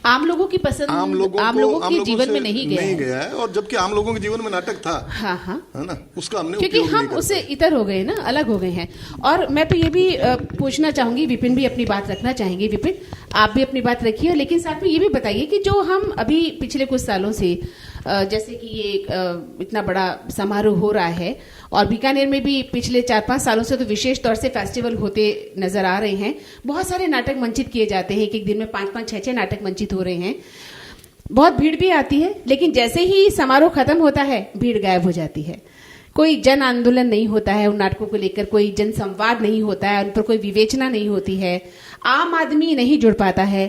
आम लोगों की पसंद, आम लोगों के जीवन में नहीं गया है, और जबकि आम लोगों के जीवन में नाटक था, हाँ हाँ, है ना, उसका हमने क्योंकि उपयोग हम नहीं उससे करते। इतर हो गए ना, अलग हो गए हैं। और मैं तो ये भी पूछना चाहूंगी, विपिन भी अपनी बात रखना चाहेंगे। विपिन, आप भी अपनी बात रखिए, लेकिन साथ में ये भी बताइए कि जो हम अभी पिछले कुछ सालों से जैसे कि ये इतना बड़ा समारोह हो रहा है, और बीकानेर में भी पिछले 4-5 सालों से तो विशेष तौर से फेस्टिवल होते नजर आ रहे हैं। बहुत सारे नाटक मंचित किए जाते हैं, एक दिन में 5-5, 6-6 नाटक मंचित हो रहे हैं। बहुत भीड़ भी आती है, लेकिन जैसे ही समारोह खत्म होता है भीड़ गायब हो जाती है। कोई जन आंदोलन नहीं होता है उन नाटकों को लेकर, कोई जन संवाद नहीं होता है, उन पर कोई विवेचना नहीं होती है, आम आदमी नहीं जुड़ पाता है,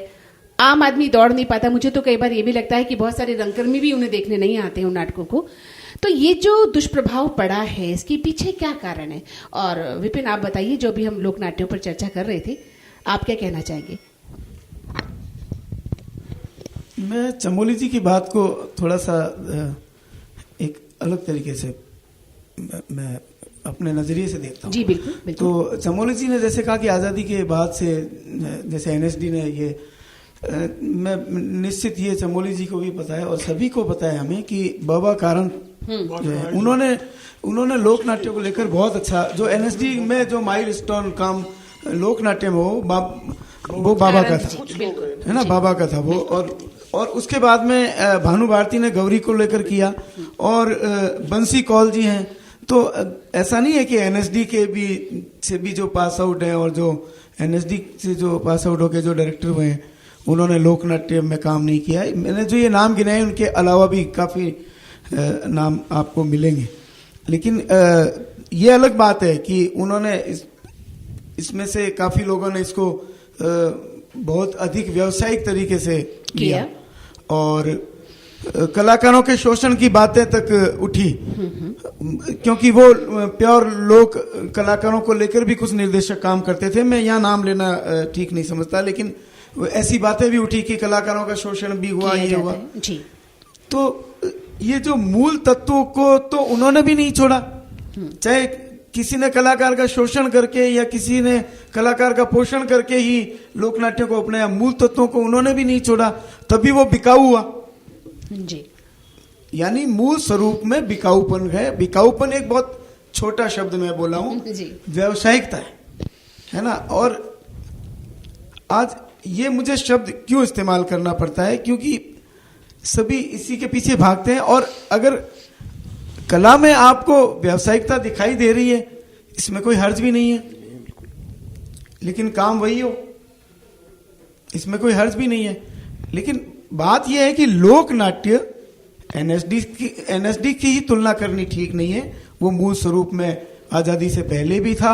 आम आदमी दौड़ नहीं पाता। मुझे तो कई बार ये भी लगता है कि बहुत सारे रंगकर्मी भी उन्हें देखने नहीं आते हैं उन नाटकों को। तो ये जो दुष्प्रभाव पड़ा है, इसके पीछे क्या कारण है? और विपिन आप बताइए, जो भी हम लोक नाट्यों पर चर्चा कर रहे थे, आप क्या कहना चाहेंगे? मैं चमोली जी की बात को थोड़ा सा एक अलग तरीके से मैं अपने नजरिए से देखता हूँ। जी बिल्कुल बिल्कुल। तो चमोली जी ने जैसे कहा कि आज़ादी के बाद से जैसे एनएसडी ने ये मैं निश्चित ये चमोली जी को भी पता है और सभी को पता है हमें कि बाबा कारण जो है उन्होंने लोक नाट्य को लेकर बहुत अच्छा, जो एनएसडी में जो माइलस्टोन काम लोक नाट्य में वो बाबा का था, है ना, बाबा का था वो। और उसके बाद में भानु भारती ने गौरी को लेकर किया और बंसी कौल जी हैं। तो ऐसा नहीं है कि एनएसडी के भी से भी जो पास आउट हैं और जो एनएसडी से जो पास आउट होके जो डायरेक्टर हुए हैं उन्होंने लोक नाट्य में काम नहीं किया है। मैंने जो ये नाम गिनाए उनके अलावा भी काफी नाम आपको मिलेंगे, लेकिन ये अलग बात है कि उन्होंने इसमें से काफी लोगों ने इसको बहुत अधिक व्यावसायिक तरीके से किया और कलाकारों के शोषण की बातें तक उठी, क्योंकि वो प्योर लोक कलाकारों को लेकर भी कुछ निर्देशक काम करते थे। मैं यहाँ नाम लेना ठीक नहीं समझता, लेकिन ऐसी बातें भी उठी कि कलाकारों का शोषण भी हुआ, ये हुआ जी। तो ये जो मूल तत्वों को तो उन्होंने भी नहीं छोड़ा, चाहे किसी ने कलाकार का शोषण करके या किसी ने कलाकार का पोषण करके ही लोकनाट्य को अपनाया, मूल तत्वों को उन्होंने भी नहीं छोड़ा, तभी वो बिकाऊ हुआ जी। यानी मूल स्वरूप में बिकाऊपन है। बिकाऊपन एक बहुत छोटा शब्द मैं बोला हूं, व्यावसायिकता है ना। और आज ये मुझे शब्द क्यों इस्तेमाल करना पड़ता है, क्योंकि सभी इसी के पीछे भागते हैं। और अगर कला में आपको व्यावसायिकता दिखाई दे रही है, इसमें कोई हर्ज भी नहीं है, लेकिन काम वही हो, इसमें कोई हर्ज भी नहीं है। लेकिन बात यह है कि लोक नाट्य एनएसडी की ही तुलना करनी ठीक नहीं है। वो मूल स्वरूप में आजादी से पहले भी था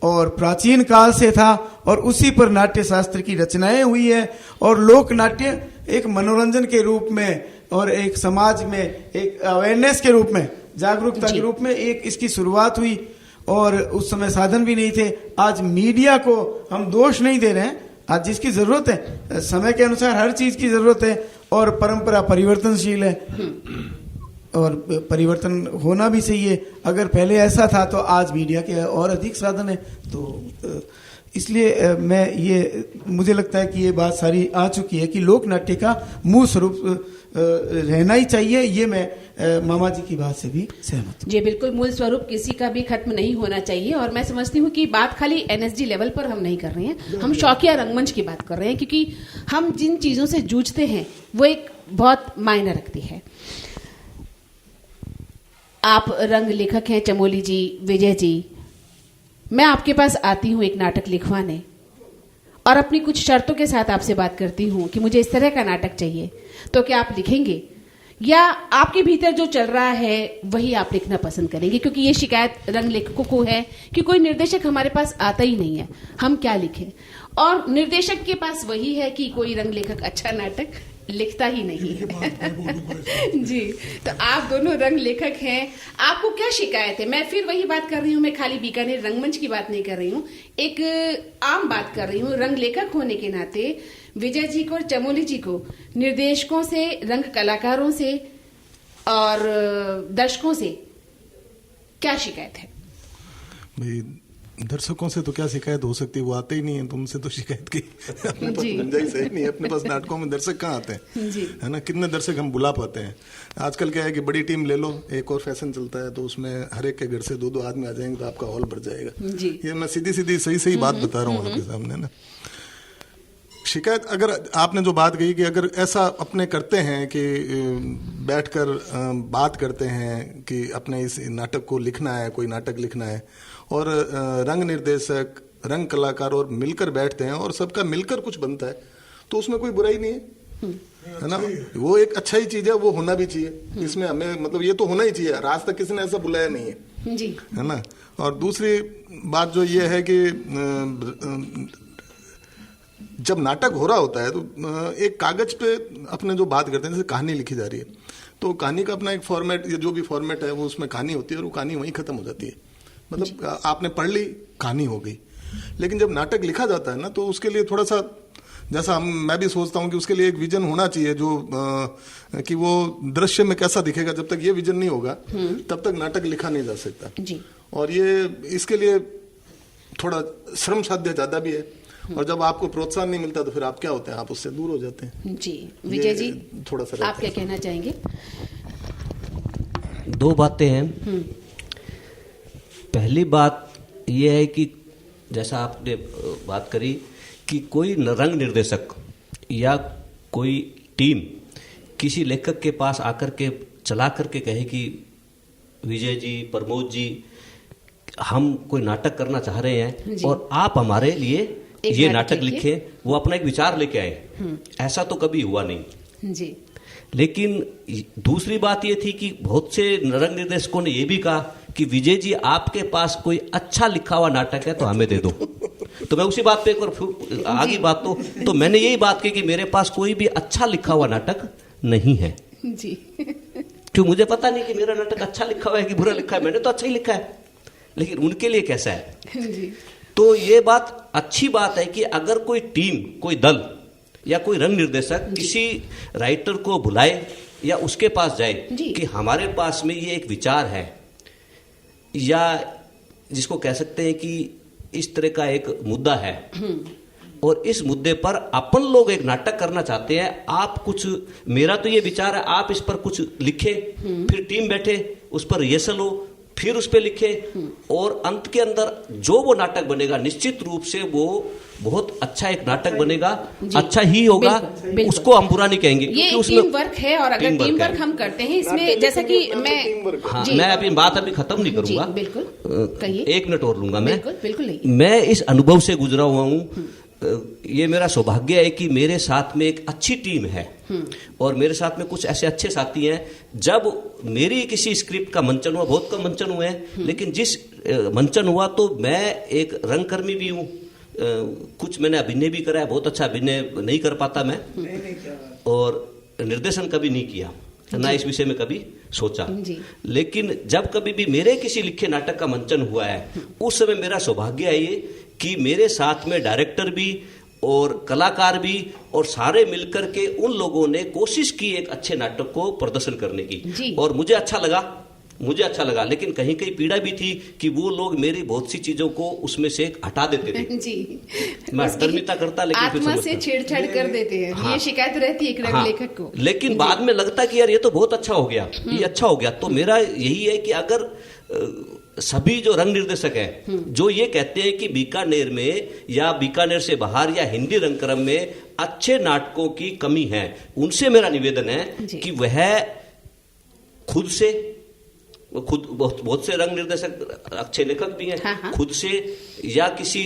और प्राचीन काल से था, और उसी पर नाट्य शास्त्र की रचनाएं हुई है। और लोक नाट्य एक मनोरंजन के रूप में और एक समाज में एक अवेयरनेस के रूप में, जागरूकता के रूप में एक इसकी शुरुआत हुई। और उस समय साधन भी नहीं थे। आज मीडिया को हम दोष नहीं दे रहे हैं, आज जिसकी जरूरत है, समय के अनुसार हर चीज की जरूरत है, और परंपरा परिवर्तनशील है और परिवर्तन होना भी चाहिए। अगर पहले ऐसा था तो आज मीडिया के और अधिक साधन है। तो इसलिए मुझे लगता है कि ये बात सारी आ चुकी है कि लोक नाट्य का मूल स्वरूप रहना ही चाहिए। ये मैं मामा जी की बात से भी सहमत हूँ जी। बिल्कुल, मूल स्वरूप किसी का भी खत्म नहीं होना चाहिए। और मैं समझती हूँ कि बात खाली एनएसडी लेवल पर हम नहीं कर रहे हैं, हम शौकिया रंगमंच की बात कर रहे हैं, क्योंकि हम जिन चीजों से जूझते हैं वो एक बहुत मायने रखती है। आप रंग लेखक हैं चमोली जी, विजय जी। मैं आपके पास आती हूँ एक नाटक लिखवाने और अपनी कुछ शर्तों के साथ आपसे बात करती हूँ कि मुझे इस तरह का नाटक चाहिए, तो क्या आप लिखेंगे, या आपके भीतर जो चल रहा है वही आप लिखना पसंद करेंगे? क्योंकि ये शिकायत रंग लेखकों को है कि कोई निर्देशक हमारे पास आता ही नहीं है, हम क्या लिखें। और निर्देशक के पास वही है कि कोई रंग लेखक अच्छा नाटक लिखता ही नहीं है जी। तो आप दोनों रंग लेखक हैं, आपको क्या शिकायत है? मैं फिर वही बात कर रही हूँ, मैं खाली बीकानेर रंगमंच की बात नहीं कर रही हूँ, एक आम बात कर रही हूँ। रंग लेखक होने के नाते विजय जी को और चमोली जी को निर्देशकों से, रंग कलाकारों से और दर्शकों से क्या शिकायत है? भाई, दर्शकों से तो क्या शिकायत हो सकती है, वो आते ही नहीं है। तुमसे तो शिकायत की अपने पास गुंजाइश है नहीं है। अपने पास नाटकों में दर्शक कहाँ आते हैं, है ना? कितने दर्शक हम बुला पाते हैं? आजकल क्या है कि बड़ी टीम ले लो, एक और फैशन चलता है, तो उसमें हर एक के घर से 2-2 आदमी आ जाएंगे तो आपका हॉल भर जाएगा। ये मैं सीधी सही बात बता रहा हूँ आपके सामने ना। शिकायत, अगर आपने जो बात कही कि अगर ऐसा अपने करते हैं कि बैठकर बात करते हैं कि अपने इस नाटक को लिखना है, कोई नाटक लिखना है, और रंग निर्देशक, रंग कलाकार और मिलकर बैठते हैं और सबका मिलकर कुछ बनता है, तो उसमें कोई बुराई नहीं है ना? वो एक अच्छा ही चीज है, वो होना भी चाहिए। इसमें हमें मतलब ये तो होना ही चाहिए। आज तक किसी ने ऐसा बुलाया नहीं है जी, है ना? और दूसरी बात जो ये है कि जब नाटक हो रहा होता है तो एक कागज पे अपने जो बात करते हैं, जैसे कहानी लिखी जा रही है, तो कहानी का अपना एक फॉर्मेट, जो भी फॉर्मेट है वो उसमें कहानी होती है और वो कहानी वहीं खत्म हो जाती है। मतलब आपने पढ़ ली, कहानी हो गई। लेकिन जब नाटक लिखा जाता है ना, तो उसके लिए थोड़ा सा, जैसा मैं भी सोचता हूँ कि उसके लिए एक विजन होना चाहिए, जो कि वो दृश्य में कैसा दिखेगा। जब तक ये विजन नहीं होगा तब तक नाटक लिखा नहीं जा सकता जी। और ये इसके लिए थोड़ा श्रम साध्य ज्यादा भी है। और जब आपको प्रोत्साहन नहीं मिलता तो फिर आप क्या होते हैं, आप उससे दूर हो जाते हैं। जी विजय जी, थोड़ा सा आप क्या कहना चाहेंगे? दो बातें हैं। पहली बात यह है कि जैसा आपने बात करी कि कोई रंग निर्देशक या कोई टीम किसी लेखक के पास आकर के चला करके कहे कि विजय जी, प्रमोद जी, हम कोई नाटक करना चाह रहे हैं और आप हमारे लिए ये नाटक लिखें, वो अपना एक विचार लेके आए, ऐसा तो कभी हुआ नहीं जी। लेकिन दूसरी बात ये थी कि बहुत से रंग निर्देशकों ने ये भी कहा कि विजय जी, आपके पास कोई अच्छा लिखा हुआ नाटक है तो हमें दे दो। तो मैं उसी बात पे एक बार आगे बात तो मैंने यही बात की कि मेरे पास कोई भी अच्छा लिखा हुआ नाटक नहीं है जी। क्यों, मुझे पता नहीं कि मेरा नाटक अच्छा लिखा हुआ है कि बुरा लिखा है, मैंने तो अच्छा ही लिखा है, लेकिन उनके लिए कैसा है जी। तो ये बात अच्छी बात है कि अगर कोई टीम, कोई दल या कोई रंग निर्देशक किसी राइटर को बुलाए या उसके पास जाए कि हमारे पास में ये एक विचार है, या जिसको कह सकते हैं कि इस तरह का एक मुद्दा है और इस मुद्दे पर अपन लोग एक नाटक करना चाहते हैं, आप कुछ, मेरा तो ये विचार है, आप इस पर कुछ लिखे, फिर टीम बैठे उस पर रिहर्सल हो, फिर उस पर लिखे और अंत के अंदर जो वो नाटक बनेगा निश्चित रूप से वो बहुत अच्छा एक नाटक बनेगा, अच्छा ही होगा। बिल्कुल। उसको हम बुरा नहीं कहेंगे, ये टीम वर्क है और अगर टीम वर्क हम करते हैं इसमें, जैसा कि मैं अभी बात अभी खत्म नहीं करूंगा, बिल्कुल कहिए, 1 मिनट और लूंगा मैं। बिल्कुल। मैं इस अनुभव से गुजरा हुआ हूँ, ये मेरा सौभाग्य है कि मेरे साथ में एक अच्छी टीम है और मेरे साथ में कुछ ऐसे अच्छे साथी हैं। जब मेरी किसी स्क्रिप्ट का मंचन हुआ, बहुत कम मंचन हुए हैं, लेकिन जिस मंचन हुआ तो मैं एक रंगकर्मी भी हूँ, कुछ मैंने अभिनय भी करा है, बहुत अच्छा अभिनय नहीं कर पाता मैं, और निर्देशन कभी नहीं किया, ना इस विषय में कभी सोचा। लेकिन जब कभी भी मेरे किसी लिखे नाटक का मंचन हुआ है, उस समय मेरा सौभाग्य है ये कि मेरे साथ में डायरेक्टर भी और कलाकार भी और सारे मिलकर के उन लोगों ने कोशिश की एक अच्छे नाटक को प्रदर्शन करने की, और मुझे अच्छा लगा, लेकिन कहीं कहीं पीड़ा भी थी कि वो लोग मेरी बहुत सी चीजों को उसमें से हटा देते थे। जी। मैं धर्मिता करता, लेकिन आत्मा से छेड़छाड़ कर देते हैं। ये शिकायत रहती है एक रंग लेखक को, लेकिन बाद में लगता कि यार ये तो बहुत अच्छा हो गया, ये अच्छा हो गया। तो मेरा यही है कि अगर सभी जो रंग निर्देशक हैं जो ये कहते हैं कि बीकानेर में या बीकानेर से बाहर या हिंदी रंगकर्म में अच्छे नाटकों की कमी है, उनसे मेरा निवेदन है कि वह खुद से, खुद बहुत से रंग निर्देशक अच्छे लेखक भी हैं, खुद से या किसी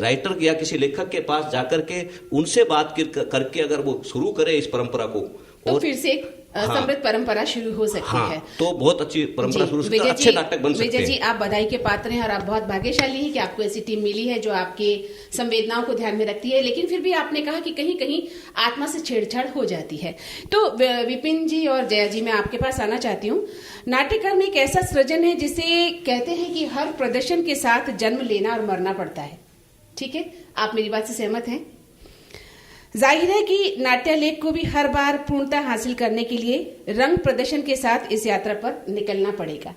राइटर या किसी लेखक के पास जाकर के उनसे बात करके अगर वो शुरू करे इस परंपरा को, तो फिर से एक समृद्ध परंपरा शुरू हो सकती है, तो बहुत अच्छी परंपरा शुरू सकती है, अच्छे नाटक बन सकते हैं। विजय जी, आप बधाई के पात्र हैं और आप बहुत भाग्यशाली हैं कि आपको ऐसी टीम मिली है जो आपके संवेदनाओं को ध्यान में रखती है। लेकिन फिर भी आपने कहा कि कहीं कहीं आत्मा से छेड़छाड़ हो जाती है। तो विपिन जी और जया जी, मैं आपके पास आना चाहती हूँ। नाट्यकर्म एक ऐसा सृजन है जिसे कहते हैं कि हर प्रदर्शन के साथ जन्म लेना और मरना पड़ता है। ठीक है, आप मेरी बात से सहमत हैं? जाहिर है कि नाट्यलेख को भी हर बार पूर्णता हासिल करने के लिए रंग प्रदर्शन के साथ इस यात्रा पर निकलना पड़ेगा।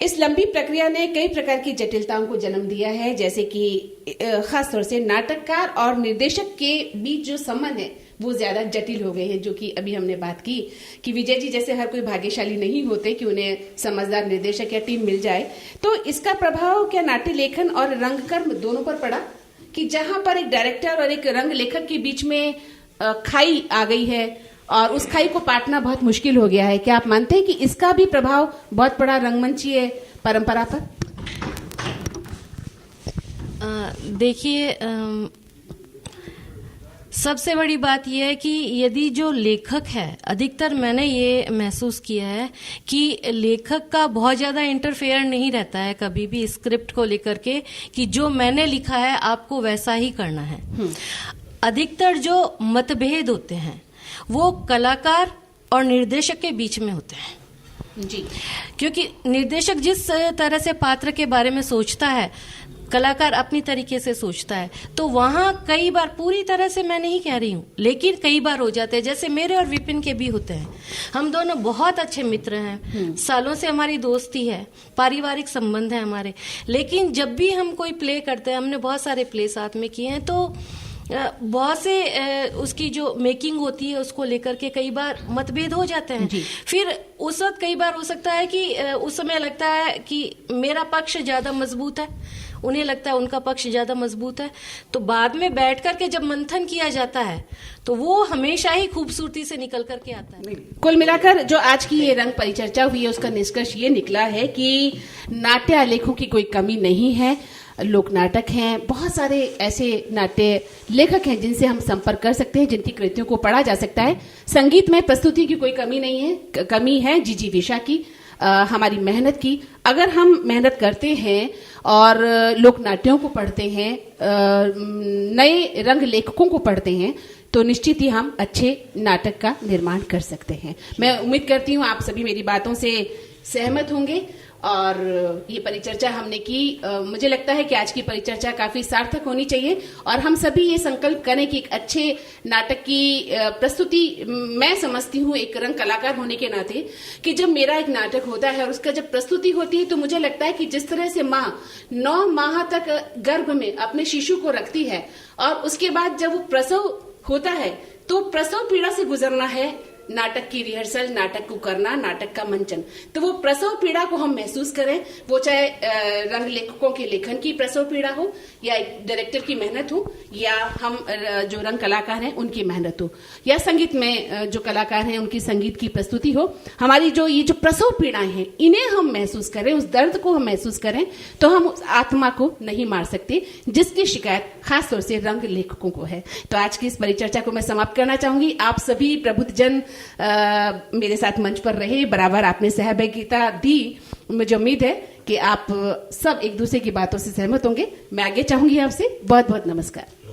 इस लंबी प्रक्रिया ने कई प्रकार की जटिलताओं को जन्म दिया है, जैसे कि खासतौर से नाटककार और निर्देशक के बीच जो संबंध है वो ज्यादा जटिल हो गए हैं, जो कि अभी हमने बात की कि विजय जी जैसे हर कोई भाग्यशाली नहीं होते कि उन्हें समझदार निर्देशक या टीम मिल जाए। तो इसका प्रभाव क्या नाट्य लेखन और रंगकर्म दोनों पर पड़ा कि जहां पर एक डायरेक्टर और एक रंग लेखक के बीच में खाई आ गई है और उस खाई को पाटना बहुत मुश्किल हो गया है? क्या आप मानते हैं कि इसका भी प्रभाव बहुत बड़ा रंगमंचीय परंपरा पर? देखिए, सबसे बड़ी बात यह है कि यदि जो लेखक है, अधिकतर मैंने ये महसूस किया है कि लेखक का बहुत ज्यादा इंटरफेयर नहीं रहता है कभी भी स्क्रिप्ट को लेकर के कि जो मैंने लिखा है आपको वैसा ही करना है। अधिकतर जो मतभेद होते हैं वो कलाकार और निर्देशक के बीच में होते हैं। जी। क्योंकि निर्देशक जिस तरह से पात्र के बारे में सोचता है कलाकार अपनी तरीके से सोचता है, तो वहां कई बार, पूरी तरह से मैं नहीं कह रही हूं, लेकिन कई बार हो जाते हैं, जैसे मेरे और विपिन के भी होते हैं। हम दोनों बहुत अच्छे मित्र हैं, सालों से हमारी दोस्ती है, पारिवारिक संबंध है हमारे, लेकिन जब भी हम कोई प्ले करते हैं, हमने बहुत सारे प्ले साथ में किए हैं, तो बहुत से उसकी जो मेकिंग होती है उसको लेकर के कई बार मतभेद हो जाते हैं। फिर उस वक्त कई बार हो सकता है कि उस समय लगता है कि मेरा पक्ष ज्यादा मजबूत है, उन्हें लगता है उनका पक्ष ज्यादा मजबूत है, तो बाद में बैठ करके जब मंथन किया जाता है तो वो हमेशा ही खूबसूरती से निकल करके आता है। कुल मिलाकर जो आज की ये रंग परिचर्चा हुई है उसका निष्कर्ष ये निकला है कि नाट्य आलेखों की कोई कमी नहीं है। लोक नाटक हैं, बहुत सारे ऐसे नाट्य लेखक हैं जिनसे हम संपर्क कर सकते हैं, जिनकी कृतियों को पढ़ा जा सकता है। संगीत में प्रस्तुति की कोई कमी नहीं है, कमी है जीजी विशा की, हमारी मेहनत की। अगर हम मेहनत करते हैं और लोक नाट्यों को पढ़ते हैं, नए रंग लेखकों को पढ़ते हैं, तो निश्चित ही हम अच्छे नाटक का निर्माण कर सकते हैं। मैं उम्मीद करती हूँ आप सभी मेरी बातों से सहमत होंगे और ये परिचर्चा हमने की। मुझे लगता है कि आज की परिचर्चा काफी सार्थक होनी चाहिए और हम सभी ये संकल्प करें कि एक अच्छे नाटक की प्रस्तुति, मैं समझती हूँ एक रंग कलाकार होने के नाते, कि जब मेरा एक नाटक होता है और उसका जब प्रस्तुति होती है तो मुझे लगता है कि जिस तरह से माँ 9 माह तक गर्भ में अपने शिशु को रखती है और उसके बाद जब वो प्रसव होता है तो प्रसव पीड़ा से गुजरना है, नाटक की रिहर्सल, नाटक को करना, नाटक का मंचन, तो वो प्रसव पीड़ा को हम महसूस करें, वो चाहे रंग लेखकों के लेखन की प्रसव पीड़ा हो या एक डायरेक्टर की मेहनत हो या हम जो रंग कलाकार हैं उनकी मेहनत हो या संगीत में जो कलाकार हैं उनकी संगीत की प्रस्तुति हो। हमारी जो ये जो प्रसव पीड़ाएं हैं इन्हें हम महसूस करें, उस दर्द को हम महसूस करें, तो हम उस आत्मा को नहीं मार सकते जिसकी शिकायत खासतौर से रंग लेखकों को है। तो आज की इस परिचर्चा को मैं समाप्त करना चाहूंगी। आप सभी प्रबुद्धजन मेरे साथ मंच पर रहे, बराबर आपने सहभागिता दी। मुझे उम्मीद है कि आप सब एक दूसरे की बातों से सहमत होंगे। मैं आगे चाहूंगी आपसे। बहुत बहुत नमस्कार।